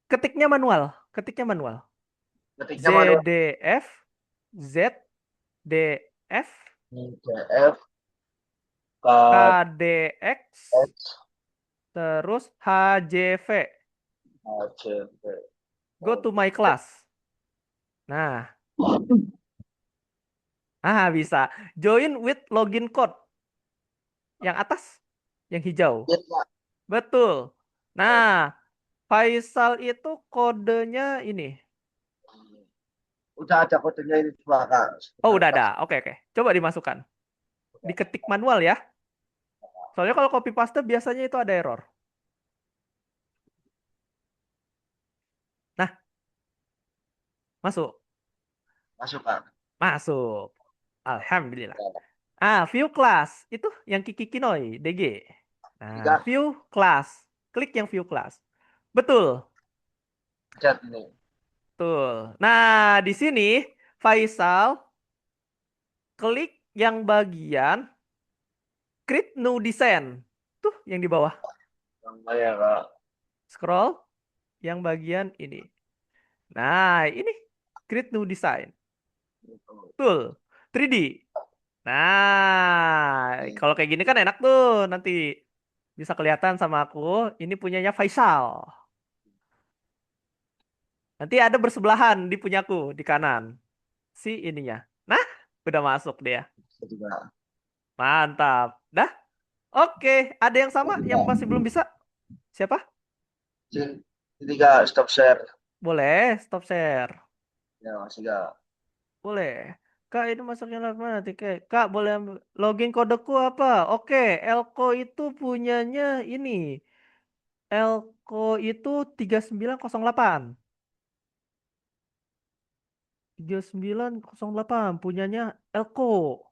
Ketiknya manual. Ketiknya manual. Ketiknya manual ZDF, ZDF, DF KDX, KX terus HJV. HCV. Go to my class. Nah, bisa. Join with login code. Yang atas, yang hijau. Ya, Betul. Nah, Faisal itu kodenya ini. udah ada kodenya ini semua Kak. Oh, udah ada. Oke, oke. Coba dimasukkan. Diketik manual ya. Soalnya kalau copy paste biasanya itu ada error. Nah, masuk. Masuk Kak. Masuk. Alhamdulillah. View class. Itu yang Kiki Kinoi, DG. Nah, Tiga view class. Klik yang view class. Betul. chat ini. Tuh. Nah, di sini Faisal klik yang bagian create new design. Tuh yang di bawah. Namanya Kak. Scroll yang bagian ini. Nah, ini create new design. Betul. 3D. Nah, kalau kayak gini kan enak tuh nanti bisa kelihatan sama aku. Ini punyanya Faisal. Nanti ada bersebelahan di punyaku di kanan. Si ininya. Nah, udah masuk dia. Jadi Kak. Mantap. Dah? Oke, ada yang sama yang masih belum bisa? Siapa? Jadi Kak, stop share. Boleh, stop share. Ya masih Kak. Boleh. Kak, ini masuknya lewat mana nanti? Kak, boleh login kodeku apa? Oke, Elko itu punyanya ini. Elko itu 3908. 3908 punyanya Elko.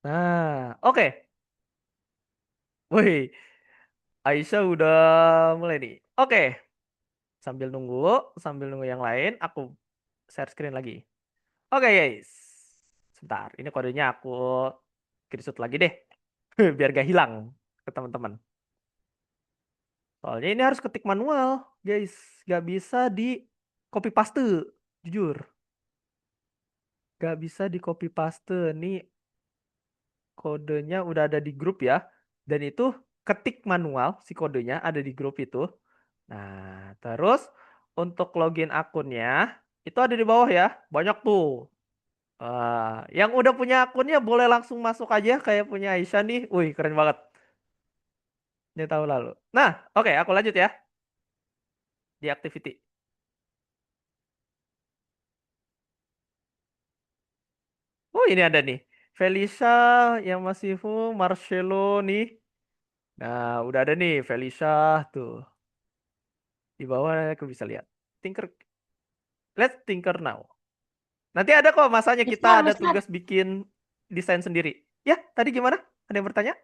Nah, oke. Wih, Aisyah udah mulai nih. Oke, sambil nunggu yang lain, aku share screen lagi. Oke, guys. Sebentar, ini kodenya aku screenshot lagi deh. Biar gak hilang ke teman-teman. Soalnya ini harus ketik manual, guys. Gak bisa di copy paste, jujur. Gak bisa di copy paste. Nih kodenya udah ada di grup ya. Dan itu ketik manual si kodenya ada di grup itu. Nah, terus untuk login akunnya itu ada di bawah ya. Banyak tuh. Yang udah punya akunnya boleh langsung masuk aja kayak punya Aisyah nih. Wih, keren banget. Ini tahun lalu. Nah, oke, aku lanjut ya di activity. Oh, ini ada nih. Felisa yang masih full, Marcelo nih. Nah, udah ada nih Felisa tuh. Di bawah aku bisa lihat. Tinker, let's tinker now. Nanti ada kok masanya kita Mister, ada Mister, tugas bikin desain sendiri. Ya, tadi gimana? Ada yang bertanya?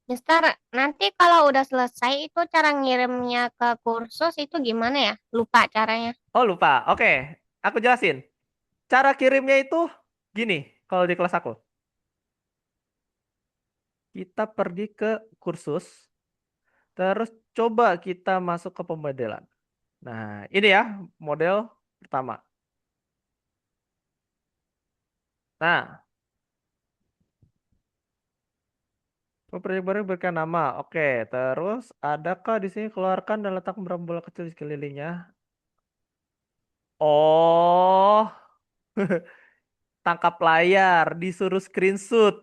Mister, nanti kalau udah selesai itu cara ngirimnya ke kursus itu gimana ya? Lupa caranya. Oh, lupa. Oke, aku jelasin. Cara kirimnya itu gini, kalau di kelas aku. Kita pergi ke kursus, terus coba kita masuk ke pemodelan. Nah, ini ya model pertama. Nah, proyek baru berikan nama. Oke, terus adakah di sini keluarkan dan letak bola kecil di sekelilingnya? Oh, tangkap layar, disuruh screenshot.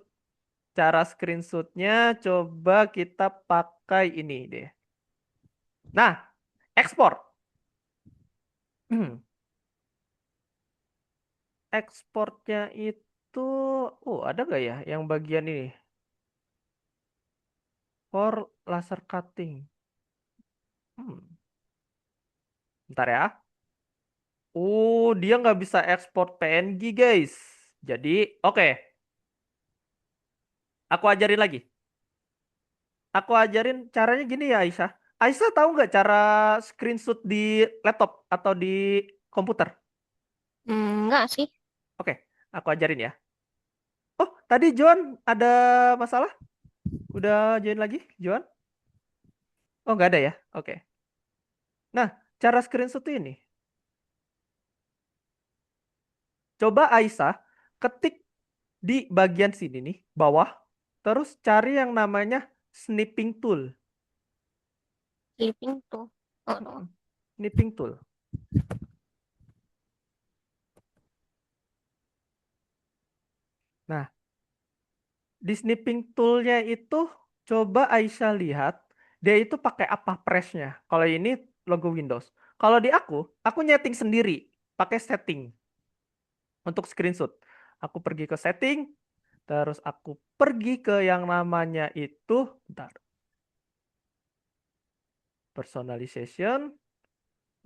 Cara screenshotnya coba kita pakai ini deh. Nah, ekspor. Ekspornya itu, ada gak ya yang bagian ini? For laser cutting. Hmm, Bentar ya. Dia nggak bisa ekspor PNG, guys. Jadi, oke. Aku ajarin lagi. Aku ajarin caranya gini ya, Aisyah. Aisyah tahu nggak cara screenshot di laptop atau di komputer? Enggak sih. Oke, aku ajarin ya. Oh, tadi Joan ada masalah? Udah join lagi, Joan? Oh, nggak ada ya? Oke. Nah, cara screenshot tuh ini. Coba Aisyah ketik di bagian sini nih, bawah. Terus cari yang namanya snipping tool. Sleeping tuh. Oh, Snipping tool. Nah, di snipping toolnya itu coba Aisyah lihat dia itu pakai apa pressnya. Kalau ini logo Windows. Kalau di aku nyeting sendiri pakai setting untuk screenshot. Aku pergi ke setting, terus aku pergi ke yang namanya itu, bentar, personalization,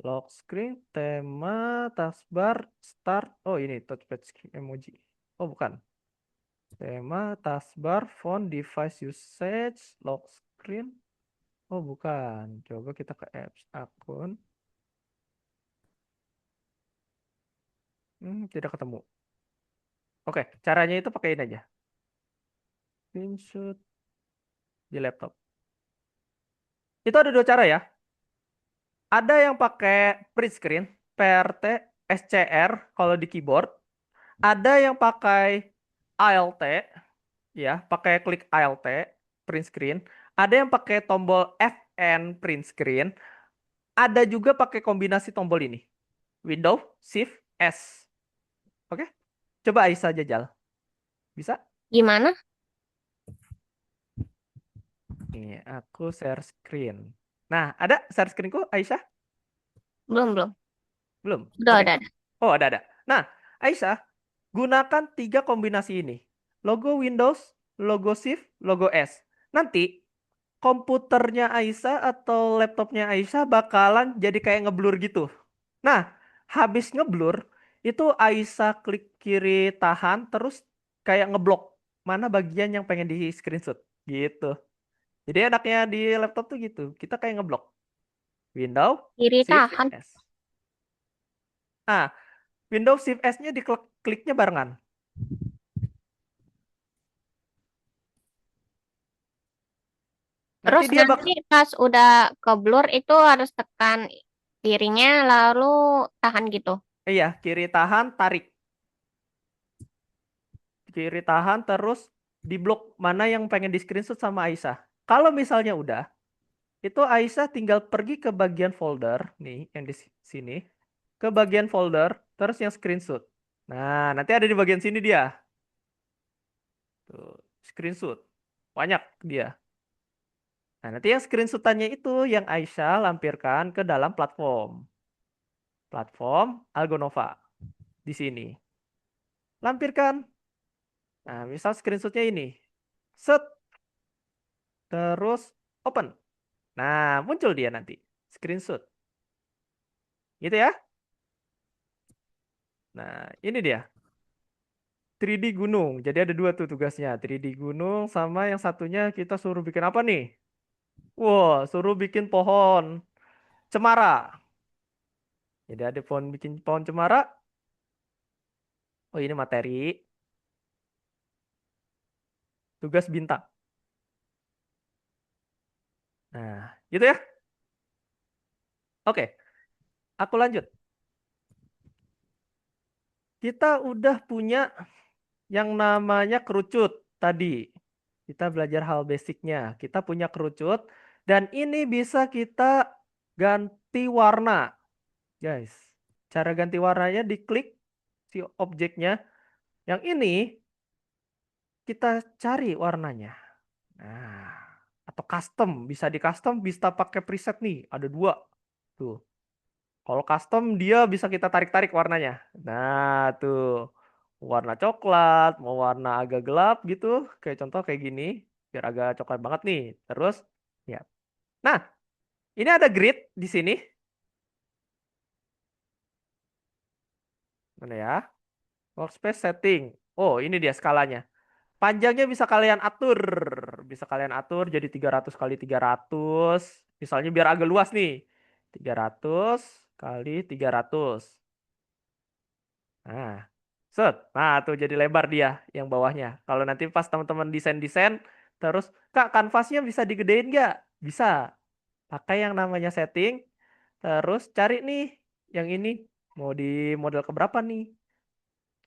lock screen, tema, taskbar, start. Oh ini touchpad emoji. Oh bukan. Tema, taskbar, font, device usage, lock screen. Oh bukan. Coba kita ke apps, akun. Tidak ketemu. Oke, caranya itu pakai ini aja. Screenshot di laptop. Itu ada dua cara ya. Ada yang pakai print screen, PRT, SCR kalau di keyboard. Ada yang pakai ALT, ya, pakai klik ALT, print screen. Ada yang pakai tombol FN print screen. Ada juga pakai kombinasi tombol ini. Windows, Shift, S. Oke, coba Aisyah jajal. Bisa? gimana? Nih, aku share screen. Nah, ada share screenku, Aisyah? Belum. Belum? Udah, Oke. udah, ada. Oh, ada. Nah, Aisyah, gunakan 3 kombinasi ini. Logo Windows, logo Shift, logo S. Nanti komputernya Aisyah atau laptopnya Aisyah bakalan jadi kayak ngeblur gitu. Nah, habis ngeblur, itu Aisyah klik kiri tahan, terus kayak ngeblok mana bagian yang pengen di screenshot. Gitu. Jadi enaknya di laptop tuh gitu. Kita kayak ngeblok. Windows, Kiri Shift, tahan. S. Ah, Windows Shift S-nya kliknya barengan. Nanti Terus dia nanti pas udah ke blur itu harus tekan kirinya lalu tahan gitu. iya, kiri tahan, tarik. Kiri tahan terus diblok mana yang pengen di screenshot sama Aisyah. Kalau misalnya udah, itu Aisyah tinggal pergi ke bagian folder nih yang di sini, ke bagian folder terus yang screenshot. Nah, nanti ada di bagian sini dia. Tuh, screenshot. Banyak dia. Nah, nanti yang screenshotannya itu yang Aisyah lampirkan ke dalam platform. Platform Algonova di sini. Lampirkan. Nah, misal screenshotnya ini. Set, terus open. Nah, muncul dia nanti. Screenshot. Gitu ya. Nah, ini dia. 3D gunung. Jadi ada dua tuh tugasnya. 3D gunung sama yang satunya kita suruh bikin apa nih? Wow, suruh bikin pohon cemara. Jadi ada bikin pohon cemara. Oh, ini materi. Tugas bintang. Nah, gitu ya. Oke, aku lanjut. Kita udah punya yang namanya kerucut tadi. Kita belajar hal basicnya. Kita punya kerucut. Dan ini bisa kita ganti warna. Guys, cara ganti warnanya diklik si objeknya. Yang ini kita cari warnanya. Nah, atau custom. Bisa di custom, bisa pakai preset nih. Ada dua. Tuh. Kalau custom dia bisa kita tarik-tarik warnanya. Nah, tuh. Warna coklat, mau warna agak gelap gitu. Kayak contoh kayak gini. Biar agak coklat banget nih. Terus, ya. Nah, ini ada grid di sini. Mana ya? Workspace setting. Oh, ini dia skalanya. Panjangnya bisa kalian atur. bisa kalian atur jadi 300 kali 300. Misalnya biar agak luas nih. 300 kali 300. Nah, set. Nah, tuh jadi lebar dia yang bawahnya. Kalau nanti pas teman-teman desain-desain, terus, Kak, kanvasnya bisa digedein nggak? Bisa. Pakai yang namanya setting, terus cari nih yang ini. Mau di model keberapa nih?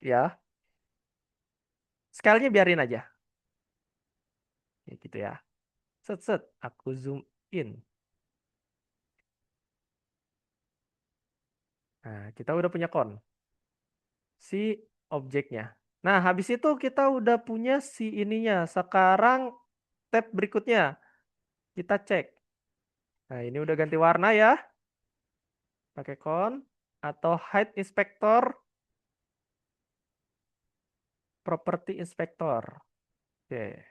Ya, scale-nya biarin aja. Ya, gitu ya. Set, set. Aku zoom in. Nah, kita udah punya si objeknya. Nah, habis itu kita udah punya si ininya. Sekarang tab berikutnya. Kita cek. Nah, ini udah ganti warna ya. Pakai atau hide inspector, property inspector. Oke.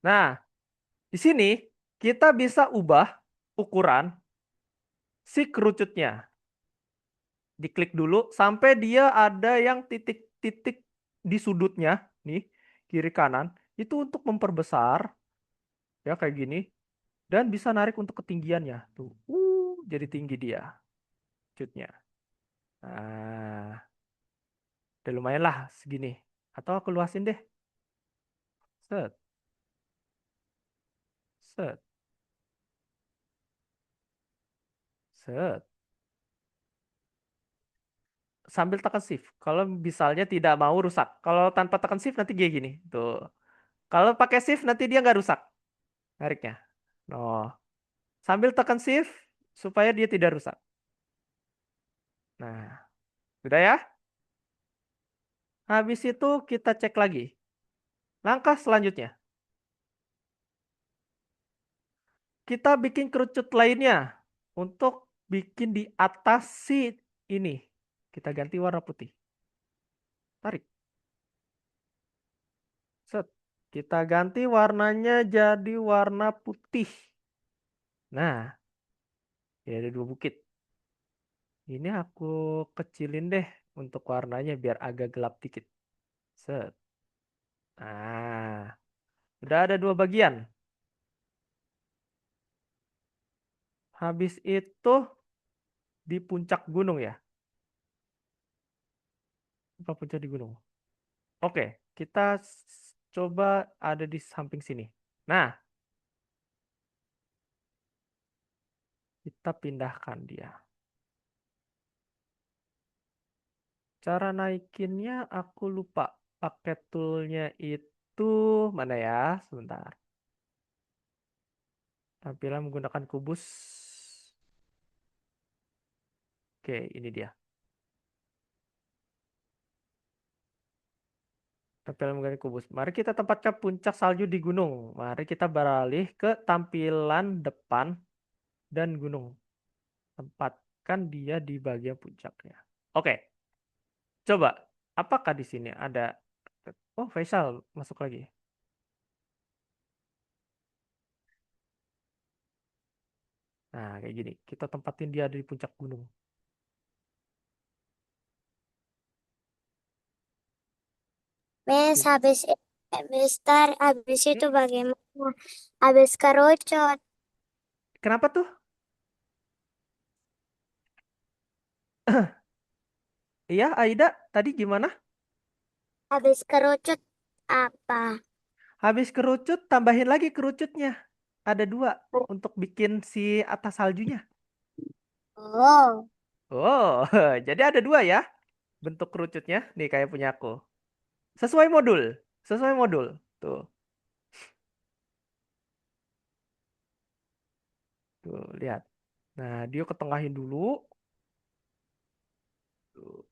Nah, di sini kita bisa ubah ukuran si kerucutnya. Diklik dulu sampai dia ada yang titik-titik di sudutnya, nih, kiri kanan. Itu untuk memperbesar, ya kayak gini. Dan bisa narik untuk ketinggiannya. Tuh, jadi tinggi dia kerucutnya. Nah, udah lumayan lah segini. Atau aku luasin deh. Set, set, set. Sambil tekan shift. Kalau misalnya tidak mau rusak. Kalau tanpa tekan shift nanti kayak gini. Tuh. Kalau pakai shift nanti dia nggak rusak nariknya. Oh. Sambil tekan shift supaya dia tidak rusak. Nah, sudah ya. Habis itu kita cek lagi. Langkah selanjutnya. Kita bikin kerucut lainnya. Untuk bikin di atas si ini. Kita ganti warna putih. Tarik. Set. Kita ganti warnanya jadi warna putih. Nah, ya ada dua bukit. Ini aku kecilin deh untuk warnanya biar agak gelap dikit. Set. Nah, udah ada dua bagian. Habis itu di puncak gunung ya. Apa puncak di gunung? Oke, kita coba ada di samping sini. Nah, kita pindahkan dia. Cara naikinnya aku lupa. Pakai toolnya itu mana ya? Sebentar. Tampilan menggunakan kubus. Oke, ini dia. Tampilan menggunakan kubus. Mari kita tempatkan puncak salju di gunung. Mari kita beralih ke tampilan depan dan gunung. Tempatkan dia di bagian puncaknya. Oke. Coba, apakah di sini ada... Oh, Faisal masuk lagi. Nah, kayak gini. Kita tempatin dia di puncak gunung. Miss, habis itu Hmm, bagaimana? Habis kerucut, Kenapa tuh? Iya, Aida, tadi gimana? habis kerucut apa? Habis kerucut, tambahin lagi kerucutnya. Ada dua untuk bikin si atas saljunya. Oh, Oh, jadi ada dua ya bentuk kerucutnya. Nih kayak punya aku. Sesuai modul. Sesuai modul. Tuh, tuh lihat. Nah, dia ketengahin dulu. Tuh.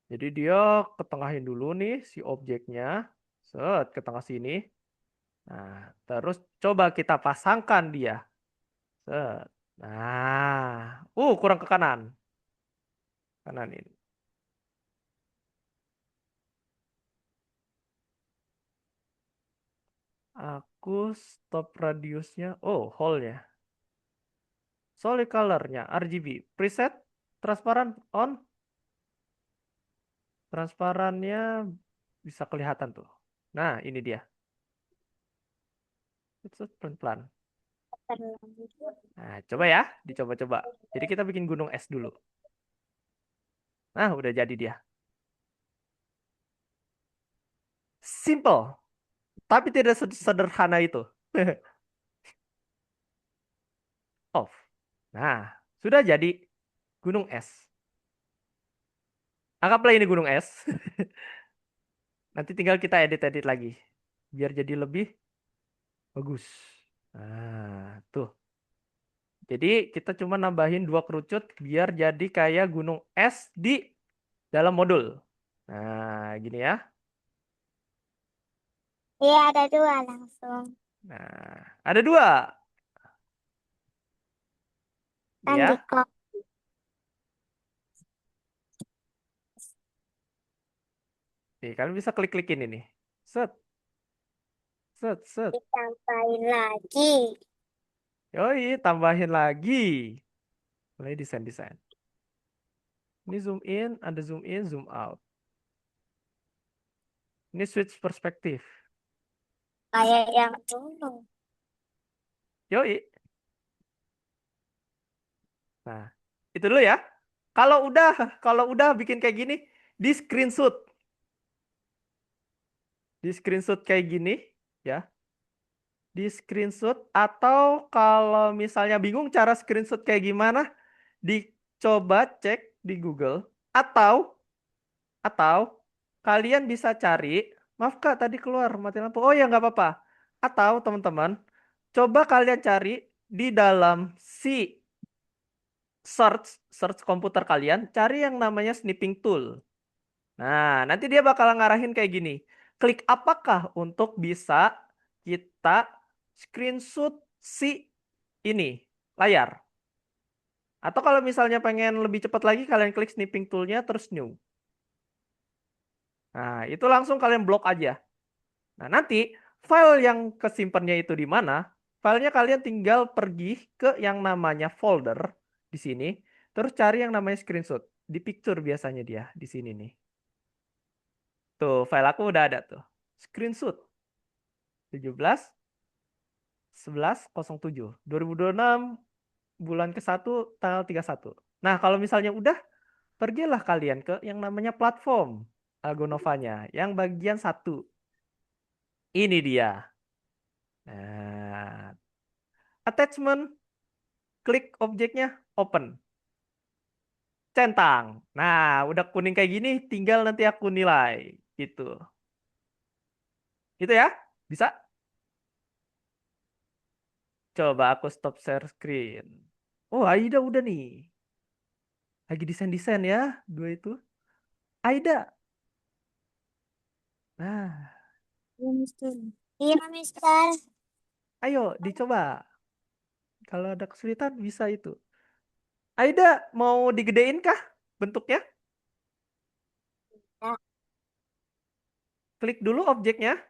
Jadi dia ketengahin dulu nih si objeknya. Set, ke tengah sini. Nah, terus coba kita pasangkan dia. Set. Nah, kurang ke kanan. Kanan ini. Aku stop radiusnya. Oh, hole-nya. Solid color-nya RGB. Preset. transparan on. Transparannya bisa kelihatan tuh. Nah, ini dia. Pelan-pelan. Nah, coba ya, dicoba-coba. Jadi kita bikin gunung es dulu. Nah, udah jadi dia. Simple, tapi tidak sederhana itu. Off. Nah, sudah jadi gunung es. Anggaplah ini gunung es. Nanti tinggal kita edit-edit lagi. Biar jadi lebih bagus. Nah, tuh. Jadi kita cuma nambahin 2 kerucut biar jadi kayak gunung es di dalam modul. Nah, gini ya. Iya, ada 2 langsung. Nah, ada 2. Kan Ya. di kop Nih, kalian bisa klik-klikin ini. Set, set, set. ditambahin lagi. Yoi, tambahin lagi. Mulai desain-desain. Ini zoom in, zoom out. Ini switch perspektif. Kayak yang dulu. Yoi. Nah, itu dulu ya. Kalau udah bikin kayak gini, di screenshot. Di screenshot kayak gini, ya. Di screenshot atau kalau misalnya bingung cara screenshot kayak gimana, dicoba cek di Google atau kalian bisa cari, maaf Kak tadi keluar mati lampu. Oh ya nggak apa-apa. Atau teman-teman, coba kalian cari di dalam si search komputer kalian, cari yang namanya snipping tool. Nah, nanti dia bakal ngarahin kayak gini. Klik apakah untuk bisa kita screenshot si ini layar. Atau kalau misalnya pengen lebih cepat lagi, kalian klik snipping toolnya terus new. Nah, itu langsung kalian blok aja. Nah, nanti file yang kesimpannya itu di mana? Filenya kalian tinggal pergi ke yang namanya folder di sini, terus cari yang namanya screenshot. Di picture biasanya dia di sini nih. Tuh, file aku udah ada tuh. Screenshot 17/11/07/2026 bulan ke-1 tanggal 31. Nah, kalau misalnya udah, pergilah kalian ke yang namanya platform Algonovanya yang bagian 1. Ini dia. Nah, attachment, klik objeknya, open. Centang. Nah, udah kuning kayak gini, tinggal nanti aku nilai. Gitu. Gitu ya? Bisa? Coba aku stop share screen. Oh, Aida udah nih. Lagi desain-desain ya, 2 itu. Aida. Nah, Iya, Mister. ayo dicoba. Kalau ada kesulitan bisa itu. Aida mau digedein kah bentuknya? Ya. Klik dulu objeknya.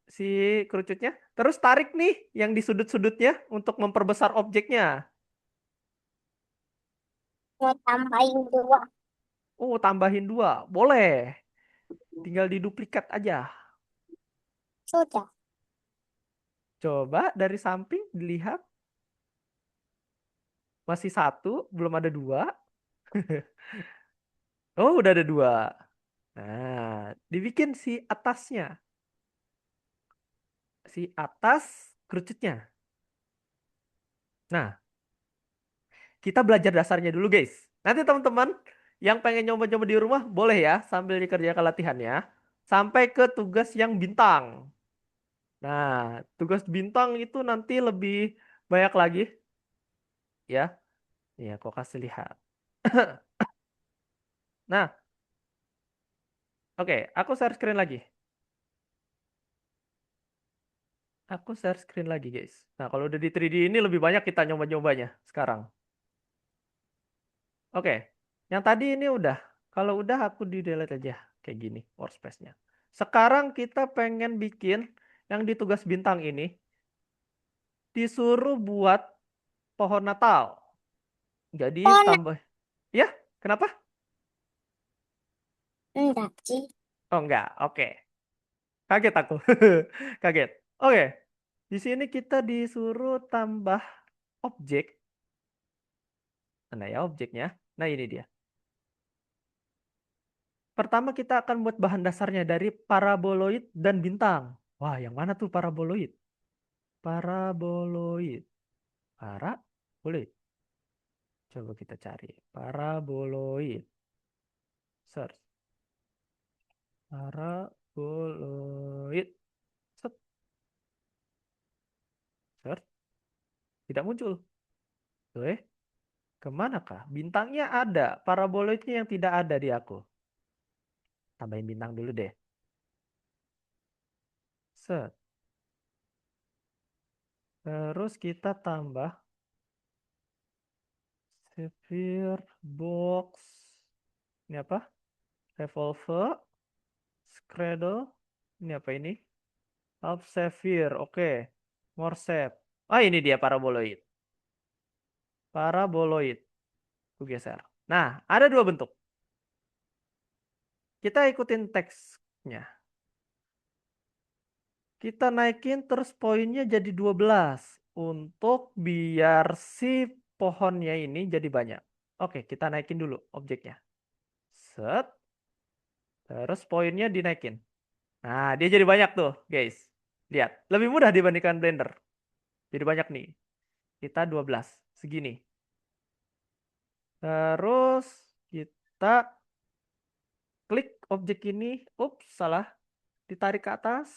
Si kerucutnya. Terus tarik nih yang di sudut-sudutnya untuk memperbesar objeknya. Mau tambahin 2. Oh, tambahin 2. Boleh. Tinggal diduplikat aja. Sudah. Coba dari samping dilihat. Masih 1, belum ada 2. Oh, udah ada 2. Nah, dibikin si atasnya. Si atas kerucutnya. Nah, kita belajar dasarnya dulu guys. Nanti teman-teman yang pengen nyoba-nyoba di rumah boleh ya sambil dikerjakan latihannya. Sampai ke tugas yang bintang. Nah, tugas bintang itu nanti lebih banyak lagi. Ya, ya kok kasih lihat. Nah, oke, aku share screen lagi. Aku share screen lagi guys. Nah, kalau udah di 3D ini lebih banyak kita nyoba-nyobanya sekarang. Oke, yang tadi ini udah. Kalau udah aku di delete aja kayak gini workspace-nya. Sekarang kita pengen bikin yang di tugas bintang ini disuruh buat pohon Natal. Jadi Pohon tambah, ya, kenapa? enggak sih. Oh enggak, oke. Kaget aku, kaget. Oke, di sini kita disuruh tambah objek. Mana ya objeknya? Nah ini dia. Pertama kita akan buat bahan dasarnya dari paraboloid dan bintang. Wah, yang mana tuh paraboloid? Paraboloid. Paraboloid. Coba kita cari. Paraboloid. Search. Paraboloid. Set. Search. Tidak muncul. Tuh, kemanakah? Bintangnya ada. Paraboloidnya yang tidak ada di aku. Tambahin bintang dulu deh. Set. Terus kita tambah sphere box. Ini apa? Revolver. Scradle. Ini apa ini? Half sphere. Oke. More shape. Ah, ini dia paraboloid. Paraboloid. Aku geser. Nah, ada dua bentuk. Kita ikutin teksnya. Kita naikin terus poinnya jadi 12. Untuk biar si pohonnya ini jadi banyak. Oke, kita naikin dulu objeknya. Set. Terus poinnya dinaikin. Nah, dia jadi banyak tuh, guys. Lihat, lebih mudah dibandingkan Blender. Jadi banyak nih. Kita 12, segini. Terus kita klik objek ini. Ups, salah. Ditarik ke atas.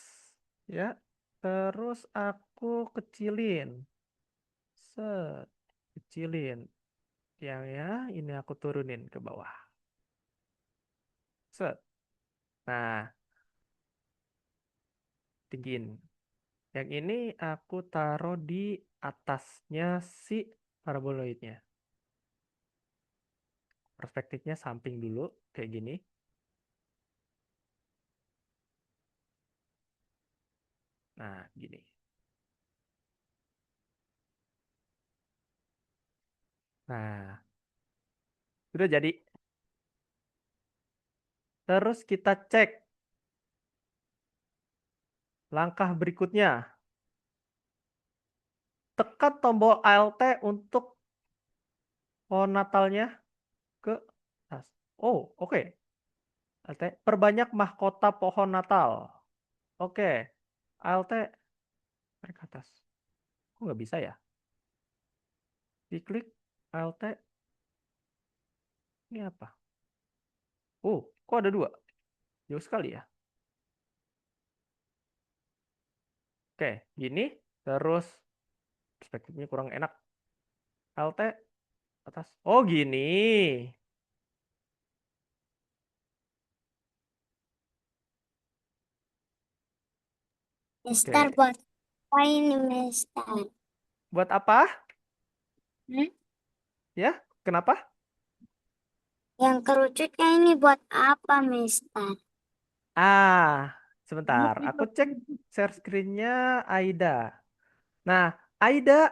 Ya. Terus aku kecilin. Set. Kecilin. Yang ya, ini aku turunin ke bawah. Set. Nah, tinggiin. Yang ini aku taruh di atasnya si paraboloidnya. Perspektifnya samping dulu, kayak gini. Nah, gini. Nah, sudah jadi. Terus kita cek langkah berikutnya. Tekan tombol Alt untuk pohon Natalnya ke atas. Oh, oke. Alt, perbanyak mahkota pohon Natal. Oke. Alt naik ke atas. Kok nggak bisa ya? Diklik Alt. Ini apa? Oh, kok ada dua? Jauh sekali ya. Oke, gini. Terus perspektifnya kurang enak. Alt atas. Oh, gini. Mister Oke. buat apa ini, Mister? Buat apa? Hmm? Ya, kenapa? Yang kerucutnya ini buat apa, Mister? Ah, sebentar. Aku cek share screen-nya Aida. Nah, Aida,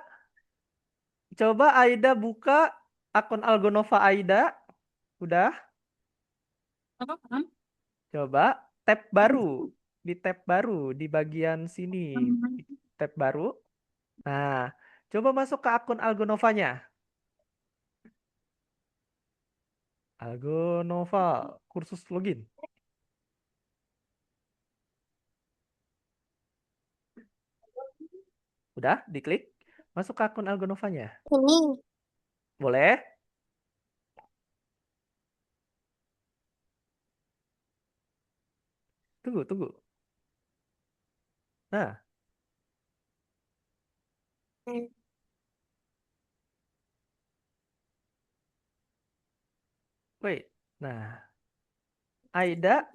coba Aida buka akun Algonova Aida. Udah? Apa? Hah? Coba tab baru. Di tab baru, di bagian sini. Di tab baru. Nah, coba masuk ke akun Algonovanya. Algonova, kursus login. Udah, diklik. Masuk ke akun Algonovanya. Ini Boleh? Tunggu, tunggu. Nah, hmm, wait. Nah, Aida,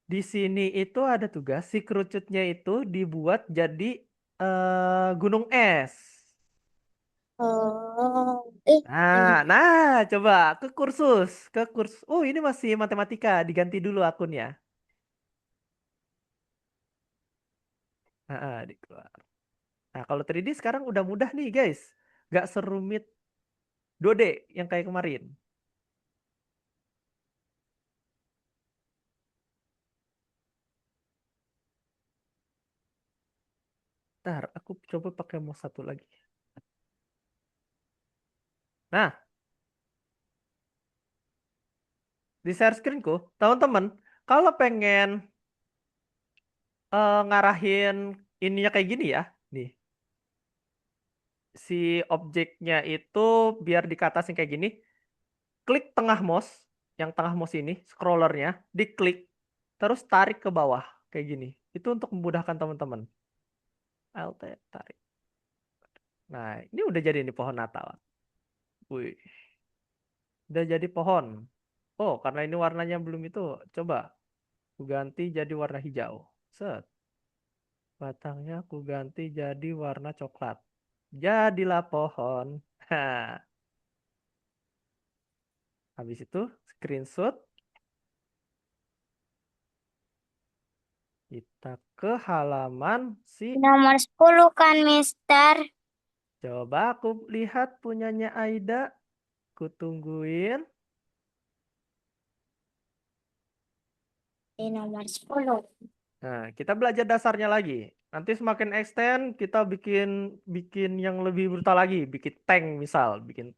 di sini itu ada tugas si kerucutnya itu dibuat jadi gunung es. oh, Nah, coba ke kursus, ke kursus. Oh, ini masih matematika, diganti dulu akunnya. Dikeluar. Nah, kalau 3D sekarang udah mudah nih, guys. Gak serumit 2D yang kayak kemarin. Ntar aku coba pakai mouse satu lagi. Nah, di share screenku, teman-teman, kalau pengen ngarahin ininya kayak gini ya, nih, si objeknya itu biar di atasnya kayak gini, klik tengah mouse, yang tengah mouse ini, scrollernya, diklik, terus tarik ke bawah, kayak gini. Itu untuk memudahkan teman-teman. Alt tarik. Nah, ini udah jadi nih pohon Natal. Wih, udah jadi pohon. Oh, karena ini warnanya belum itu, coba aku ganti jadi warna hijau. Set. Batangnya aku ganti jadi warna coklat. Jadilah pohon. Habis itu screenshot. Kita ke halaman si. Nomor 10 kan, Mister? Coba aku lihat punyanya Aida. Ku tungguin. Di nomor 10. Nah, kita belajar dasarnya lagi. Nanti semakin extend kita bikin bikin yang lebih brutal lagi, bikin tank misal, bikin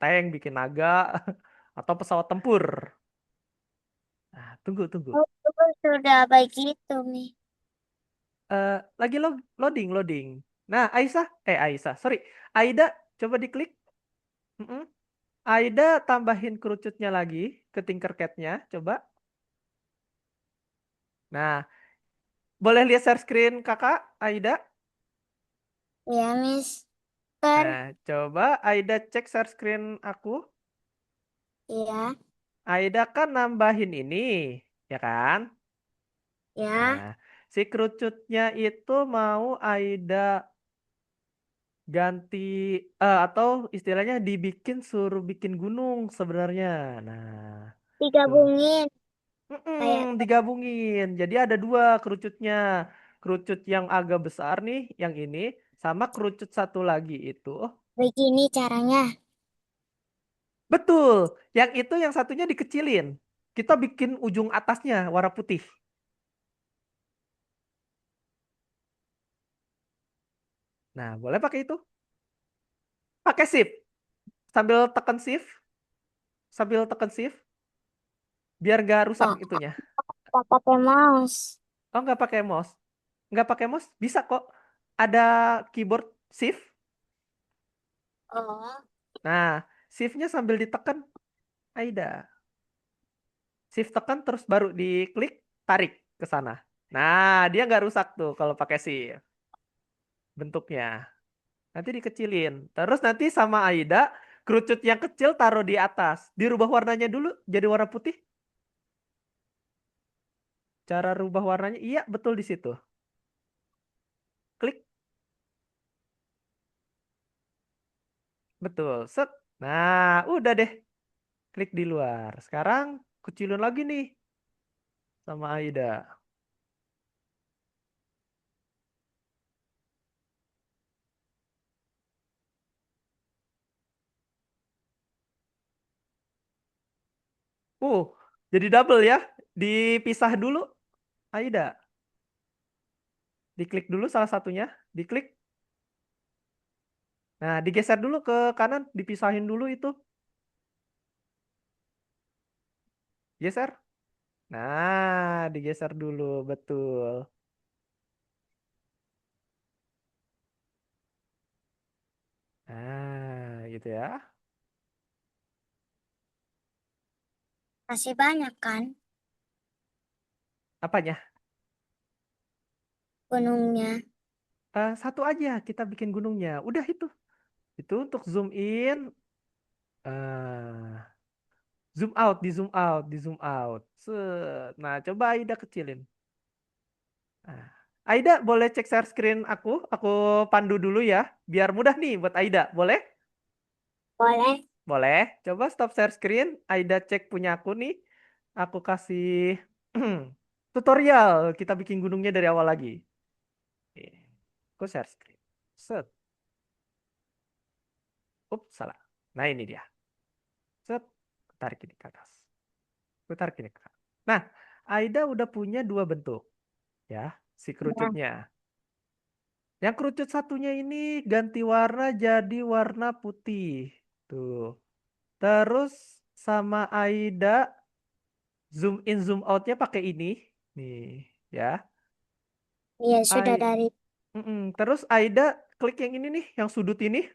naga atau pesawat tempur. Nah, tunggu. Oh, sudah begitu, Mi. Lagi loading. Nah, Aisyah, sorry, Aida, coba diklik. Mm-mm. Aida tambahin kerucutnya lagi ke Tinkercad-nya, coba. Nah, boleh lihat share screen kakak, Aida? Ya, Mister. Nah, coba Aida cek share screen aku. Ya, Aida kan nambahin ini, ya kan? ya. Nah, si kerucutnya itu mau Aida ganti atau istilahnya dibikin suruh bikin gunung sebenarnya. Nah, tuh. Digabungin. Kayak Digabungin. Jadi ada dua kerucutnya. Kerucut yang agak besar nih, yang ini, sama kerucut satu lagi itu. Oh, begini caranya. betul. Yang itu yang satunya dikecilin. Kita bikin ujung atasnya warna putih. Nah, boleh pakai itu? Pakai shift. Sambil tekan shift. Biar gak rusak Oh, itunya. kita pakai mouse. Oh, nggak pakai mouse. Nggak pakai mouse? Bisa kok. Ada keyboard shift. Oh, Nah, shift-nya sambil ditekan. Aida. Shift tekan terus baru diklik, tarik ke sana. Nah, dia nggak rusak tuh kalau pakai shift. Bentuknya. Nanti dikecilin. Terus nanti sama Aida, kerucut yang kecil taruh di atas. Dirubah warnanya dulu jadi warna putih. Cara rubah warnanya, iya betul di situ. Klik, betul. Set. Nah, udah deh. Klik di luar. Sekarang kecilin lagi nih sama Aida. Uh, jadi double ya. Dipisah dulu, Aida. Diklik dulu salah satunya. Diklik. Nah, digeser dulu ke kanan. Dipisahin dulu itu. Geser. Nah, digeser dulu. Betul. Nah, gitu ya. masih banyak kan Apanya? gunungnya. Satu aja kita bikin gunungnya. Udah itu. Itu untuk zoom in. eh zoom out, di zoom out. Set. Nah, coba Aida kecilin. Nah, Aida boleh cek share screen aku. Aku pandu dulu ya. Biar mudah nih buat Aida. Boleh? Boleh. Boleh. Coba stop share screen. Aida cek punya aku nih. Aku kasih tutorial. Kita bikin gunungnya dari awal lagi. Oke. Aku share screen. Set. Ups, salah. Nah, ini dia. Set, tarik ini ke atas. Gue tarik ini ke atas. Nah, Aida udah punya dua bentuk. Ya, si kerucutnya. Yang kerucut satunya ini ganti warna jadi warna putih. Tuh. Terus sama Aida zoom in zoom outnya pakai ini. Nih, ya. Iya, sudah Ai- dari. Terus Aida klik yang ini nih, yang sudut ini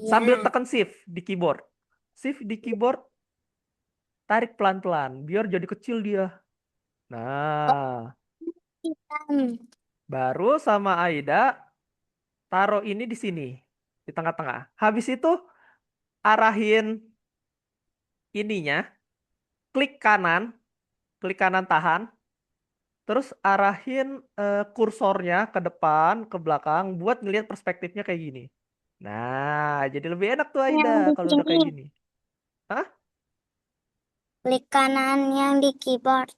sambil Iya. tekan shift di keyboard. Shift di keyboard, tarik pelan-pelan biar jadi kecil dia. Nah, Hitam. baru sama Aida taruh ini di sini, di tengah-tengah. Habis itu arahin ininya, klik kanan tahan, terus arahin kursornya ke depan, ke belakang buat ngelihat perspektifnya kayak gini. Nah, jadi lebih enak tuh Aida Yang di kalau udah kayak sini. gini. Hah? Klik kanan yang di keyboard.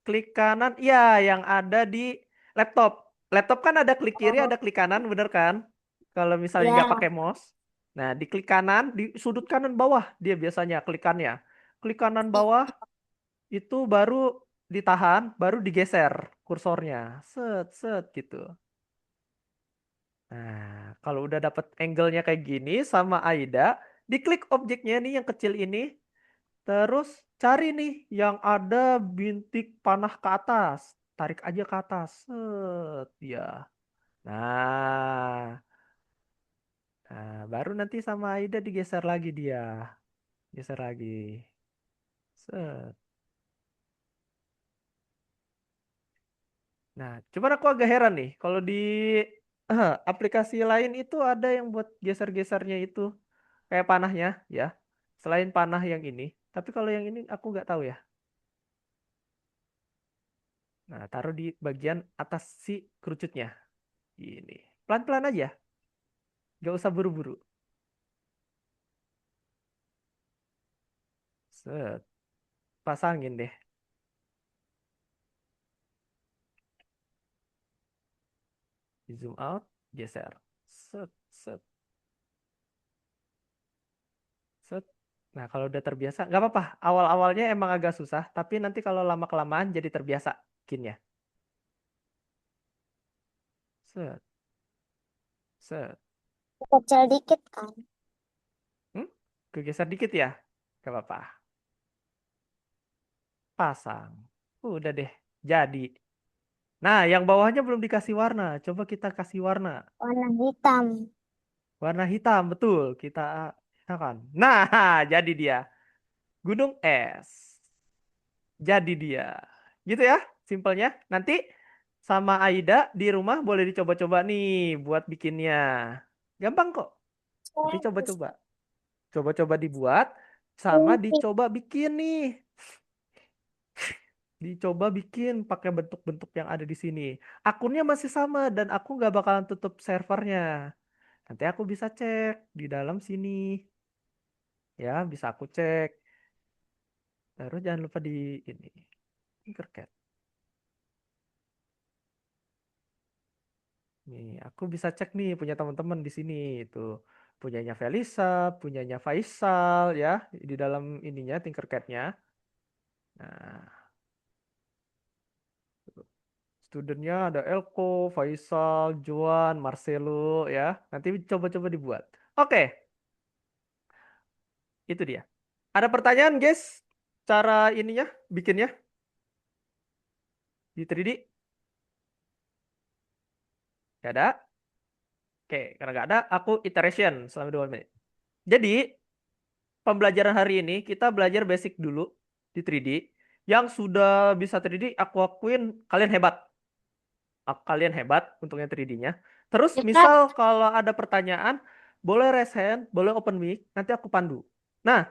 Klik kanan, ya yang ada di laptop. Laptop kan ada klik kiri, ada klik kanan, bener kan? Kalau misalnya nggak Ya. pakai mouse. Nah, di klik kanan, di sudut kanan bawah dia biasanya klikannya. Klik kanan bawah itu baru ditahan, baru digeser kursornya. Set, set gitu. Nah, kalau udah dapet angle-nya kayak gini sama Aida, diklik objeknya nih yang kecil ini, terus cari nih yang ada bintik panah ke atas. Tarik aja ke atas. Set, ya. Nah, baru nanti sama Aida digeser lagi dia. Geser lagi. Set. Nah, cuman aku agak heran nih. Kalau di aplikasi lain itu ada yang buat geser-gesernya itu. Kayak panahnya, ya. Selain panah yang ini. Tapi kalau yang ini aku nggak tahu ya. Nah, taruh di bagian atas si kerucutnya. Ini. Pelan-pelan aja. Nggak usah buru-buru. Set. Pasangin deh. Di zoom out. Geser. Set. Set. Set. Nah, kalau udah terbiasa, nggak apa-apa. Awal-awalnya emang agak susah. Tapi nanti kalau lama-kelamaan jadi terbiasa. Bikinnya. Set. Set. Kecil dikit kan. Hmm? Kegeser dikit ya? Nggak apa-apa. Pasang. Udah deh. Jadi. Nah, yang bawahnya belum dikasih warna. Coba kita kasih warna. Warna hitam. Warna hitam, betul. Kita kan. Nah, jadi dia. Gunung es. Jadi dia. Gitu ya, simpelnya. Nanti sama Aida di rumah boleh dicoba-coba nih buat bikinnya. Gampang kok. Nanti coba-coba. Coba-coba dibuat sama dicoba bikin nih. Dicoba bikin pakai bentuk-bentuk yang ada di sini. Akunnya masih sama dan aku nggak bakalan tutup servernya. Nanti aku bisa cek di dalam sini. Ya, bisa aku cek. Terus jangan lupa di ini. Tinkercad. Nih, aku bisa cek nih punya teman-teman di sini itu. Punyanya Felisa, punyanya Faisal ya di dalam ininya Tinkercad-nya. Nah, studentnya ada Elko, Faisal, Juan, Marcelo ya. Nanti coba-coba dibuat. Oke, itu dia. Ada pertanyaan, guys? Cara ininya, bikinnya di 3D? Gak ada? Oke, karena gak ada, aku iteration selama 2 menit. Jadi, pembelajaran hari ini kita belajar basic dulu di 3D. Yang sudah bisa 3D, aku akuin kalian hebat. Kalian hebat untuk yang 3D-nya. Terus, Ya, Kak. misal kalau ada pertanyaan, boleh raise hand, boleh open mic, nanti aku pandu. Nah,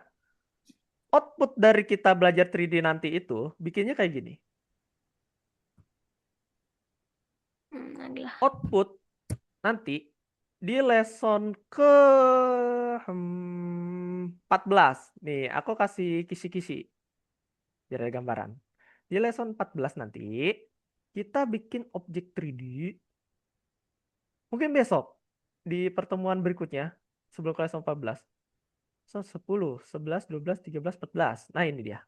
output dari kita belajar 3D nanti itu bikinnya kayak gini. Adalah. Output nanti di lesson ke 14. Nih, aku kasih kisi-kisi. Biar ada gambaran. Di lesson 14 nanti, kita bikin objek 3D. Mungkin besok, di pertemuan berikutnya. sebelum kelas 14. So, 10, 11, 12, 13, 14. Nah, ini dia.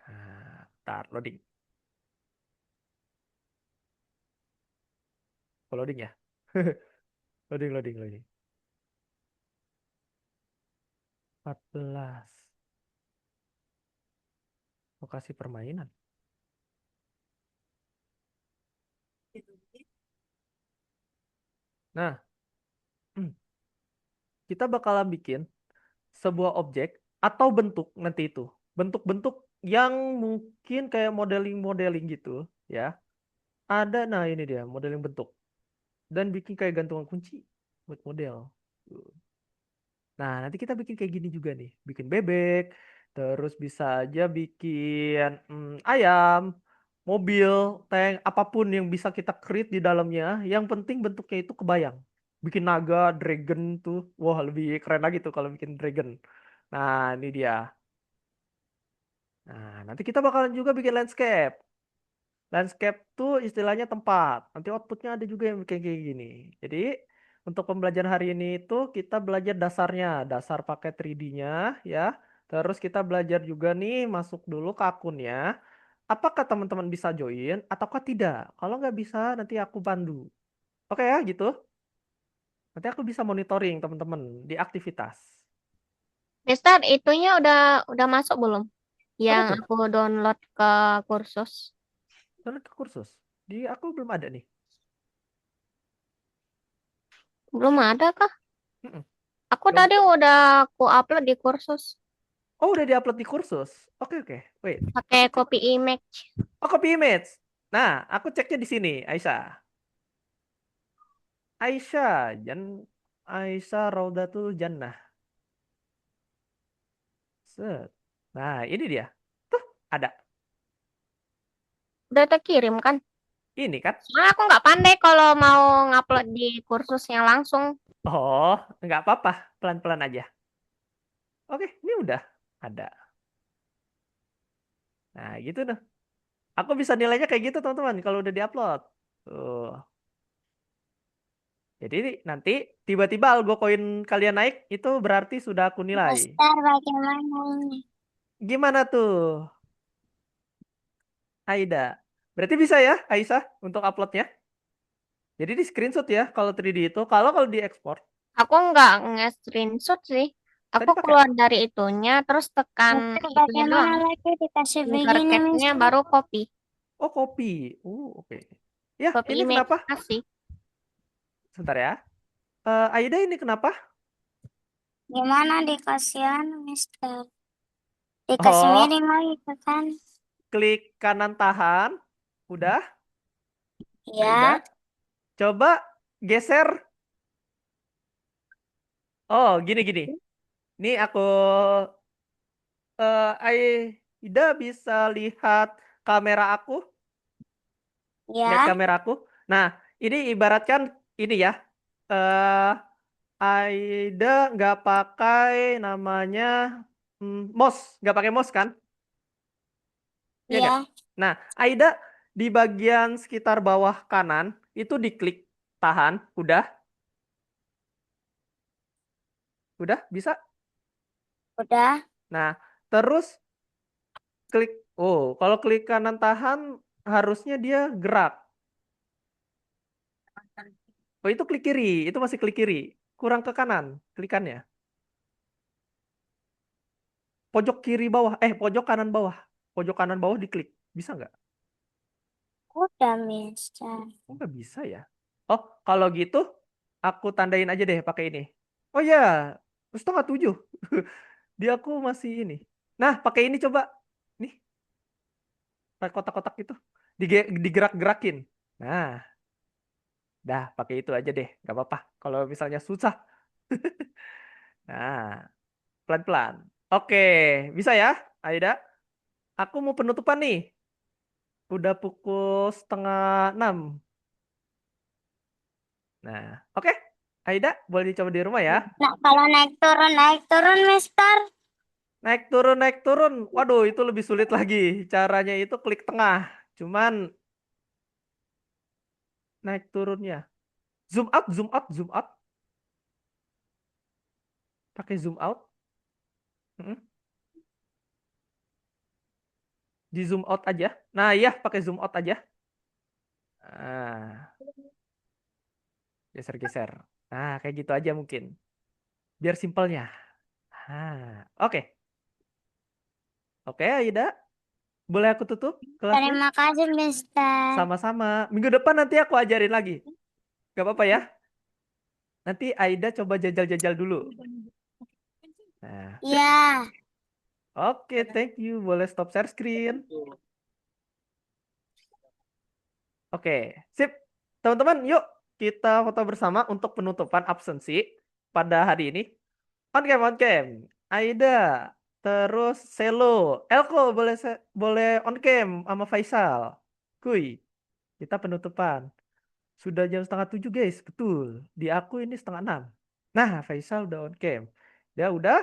Nah, bentar, loading. Oh, loading ya? Loading, loading, loading. 14. Lokasi permainan. Nah, kita bakalan bikin sebuah objek atau bentuk nanti itu. Bentuk-bentuk yang mungkin kayak modeling-modeling gitu, ya. Ada, nah ini dia, modeling bentuk. Dan bikin kayak gantungan kunci buat model. Tuh. Nah, nanti kita bikin kayak gini juga nih. Bikin bebek, terus bisa aja bikin ayam, mobil, tank, apapun yang bisa kita create di dalamnya. Yang penting bentuknya itu kebayang. Bikin naga, dragon tuh. Wah, lebih keren lagi tuh kalau bikin dragon. Nah, ini dia. Nah, nanti kita bakalan juga bikin landscape. Landscape tuh istilahnya tempat. Nanti outputnya ada juga yang kayak gini. Jadi untuk pembelajaran hari ini itu kita belajar dasarnya, dasar pakai 3D-nya ya. Terus kita belajar juga nih masuk dulu ke akunnya. Apakah teman-teman bisa join ataukah tidak? Kalau nggak bisa nanti aku pandu. Oke ya gitu. Nanti aku bisa monitoring teman-teman di aktivitas. Mister, itunya udah masuk belum? Apa Yang tuh? aku download ke kursus. Download ke kursus. Di aku belum ada nih. Belum ada kah? Mm-mm. Aku Belum. tadi udah aku upload di kursus. Oh, udah diupload di kursus. Oke, oke. Wait. Pakai Aku cek. copy image. Oh, copy image. Nah, aku ceknya di sini, Aisyah. Aisyah Raudatul Jannah. Set. Nah, ini dia. Tuh, ada. Udah terkirim kan? Ini kan? Soalnya aku nggak pandai kalau mau ngupload di kursusnya langsung. Oh, nggak apa-apa. Pelan-pelan aja. Oke, ini udah ada. Nah, gitu tuh. Aku bisa nilainya kayak gitu, teman-teman, kalau udah diupload. Tuh. Jadi nanti tiba-tiba algo koin kalian naik, itu berarti sudah aku nilai. Mister, bagaimana ini? Gimana tuh, Aida? Berarti bisa ya, Aisyah, untuk uploadnya? Jadi di screenshot ya kalau 3D itu. Kalau diekspor, Aku nggak nge-screenshot sih. Aku tadi pakai. keluar dari itunya, terus tekan Mister, itunya bagaimana doang. lagi dikasih Finger begini, cap-nya Mister? baru copy. Oh, kopi. Oke. Ya, Copy ini image kenapa? kasih. Sebentar ya. Aida, ini kenapa? Gimana dikasih Mister? Dikasih Oh, miring lagi kan? klik kanan tahan. Udah, Aida. Ya, Coba geser. Oh, gini. Ini aku Aida bisa lihat kamera aku. Lihat ya, kamera aku. Nah, ini ibaratkan ini ya. eh Aida nggak pakai namanya mouse, nggak pakai mouse kan? Iya nggak? ya. Nah, Aida di bagian sekitar bawah kanan itu diklik tahan, udah bisa. Udah. Nah, terus klik. Oh, kalau klik kanan tahan harusnya dia gerak. Oh, itu klik kiri, itu masih klik kiri. Kurang ke kanan klikannya. Pojok kiri bawah, pojok kanan bawah. Pojok kanan bawah diklik. Bisa nggak? Udah, Mister. Oh, nggak bisa ya. Oh, kalau gitu aku tandain aja deh pakai ini. Oh ya, 6:30. Di aku masih ini. Nah, pakai ini coba. Nih, pakai kotak-kotak itu. Digerak-gerakin. Nah, dah pakai itu aja deh. Nggak apa-apa. Kalau misalnya susah. Nah, pelan-pelan. Oke, bisa ya, Aida? Aku mau penutupan nih. Udah pukul 5:30. Nah, oke. Aida, boleh dicoba di rumah ya. Nah, kalau naik turun, Mister. Naik turun. Waduh, itu lebih sulit lagi. Caranya itu klik tengah. Cuman naik turunnya. Zoom out, zoom out, zoom out. Pakai zoom out. Mm-mm. Di zoom out aja. Nah, iya, pakai zoom out aja. Nah, geser-geser. Nah, kayak gitu aja mungkin. Biar simpelnya. Oke. Oke, Aida. Boleh aku tutup kelasnya? Terima kasih, Mister. Sama-sama. Minggu depan nanti aku ajarin lagi. Gak apa-apa ya? Nanti Aida coba jajal-jajal dulu. Nah, Ya. oke, thank you. Boleh stop share screen. Oke, sip. Teman-teman, yuk kita foto bersama untuk penutupan absensi pada hari ini. On cam, on cam. Aida, terus Selo, Elko boleh on cam sama Faisal. Kuy, kita penutupan. Sudah jam 6:30 guys, betul. Di aku ini 5:30. Nah, Faisal udah on cam. Dia udah.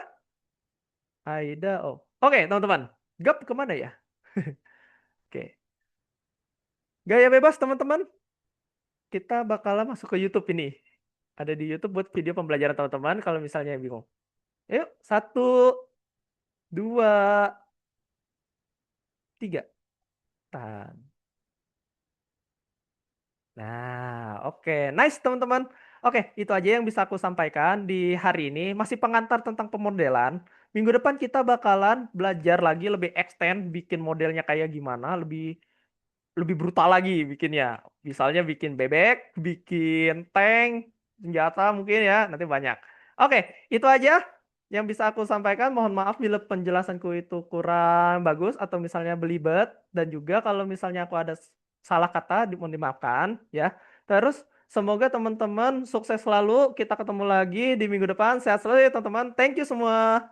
Aida, oh. Oke, teman-teman. Gap kemana ya? Oke. Gaya bebas, teman-teman. Kita bakalan masuk ke YouTube ini. Ada di YouTube buat video pembelajaran teman-teman kalau misalnya bingung. Yuk, 1, 2, 3. Tahan. Nah, oke. Nice, teman-teman. Oke, itu aja yang bisa aku sampaikan di hari ini. Masih pengantar tentang pemodelan. Minggu depan kita bakalan belajar lagi lebih extend, bikin modelnya kayak gimana, lebih brutal lagi bikinnya. Misalnya bikin bebek, bikin tank, senjata mungkin ya, nanti banyak. Oke, itu aja yang bisa aku sampaikan. Mohon maaf bila penjelasanku itu kurang bagus atau misalnya belibet, dan juga kalau misalnya aku ada salah kata mohon dimaafkan ya. Terus semoga teman-teman sukses selalu. Kita ketemu lagi di minggu depan. Sehat selalu ya teman-teman. Thank you semua.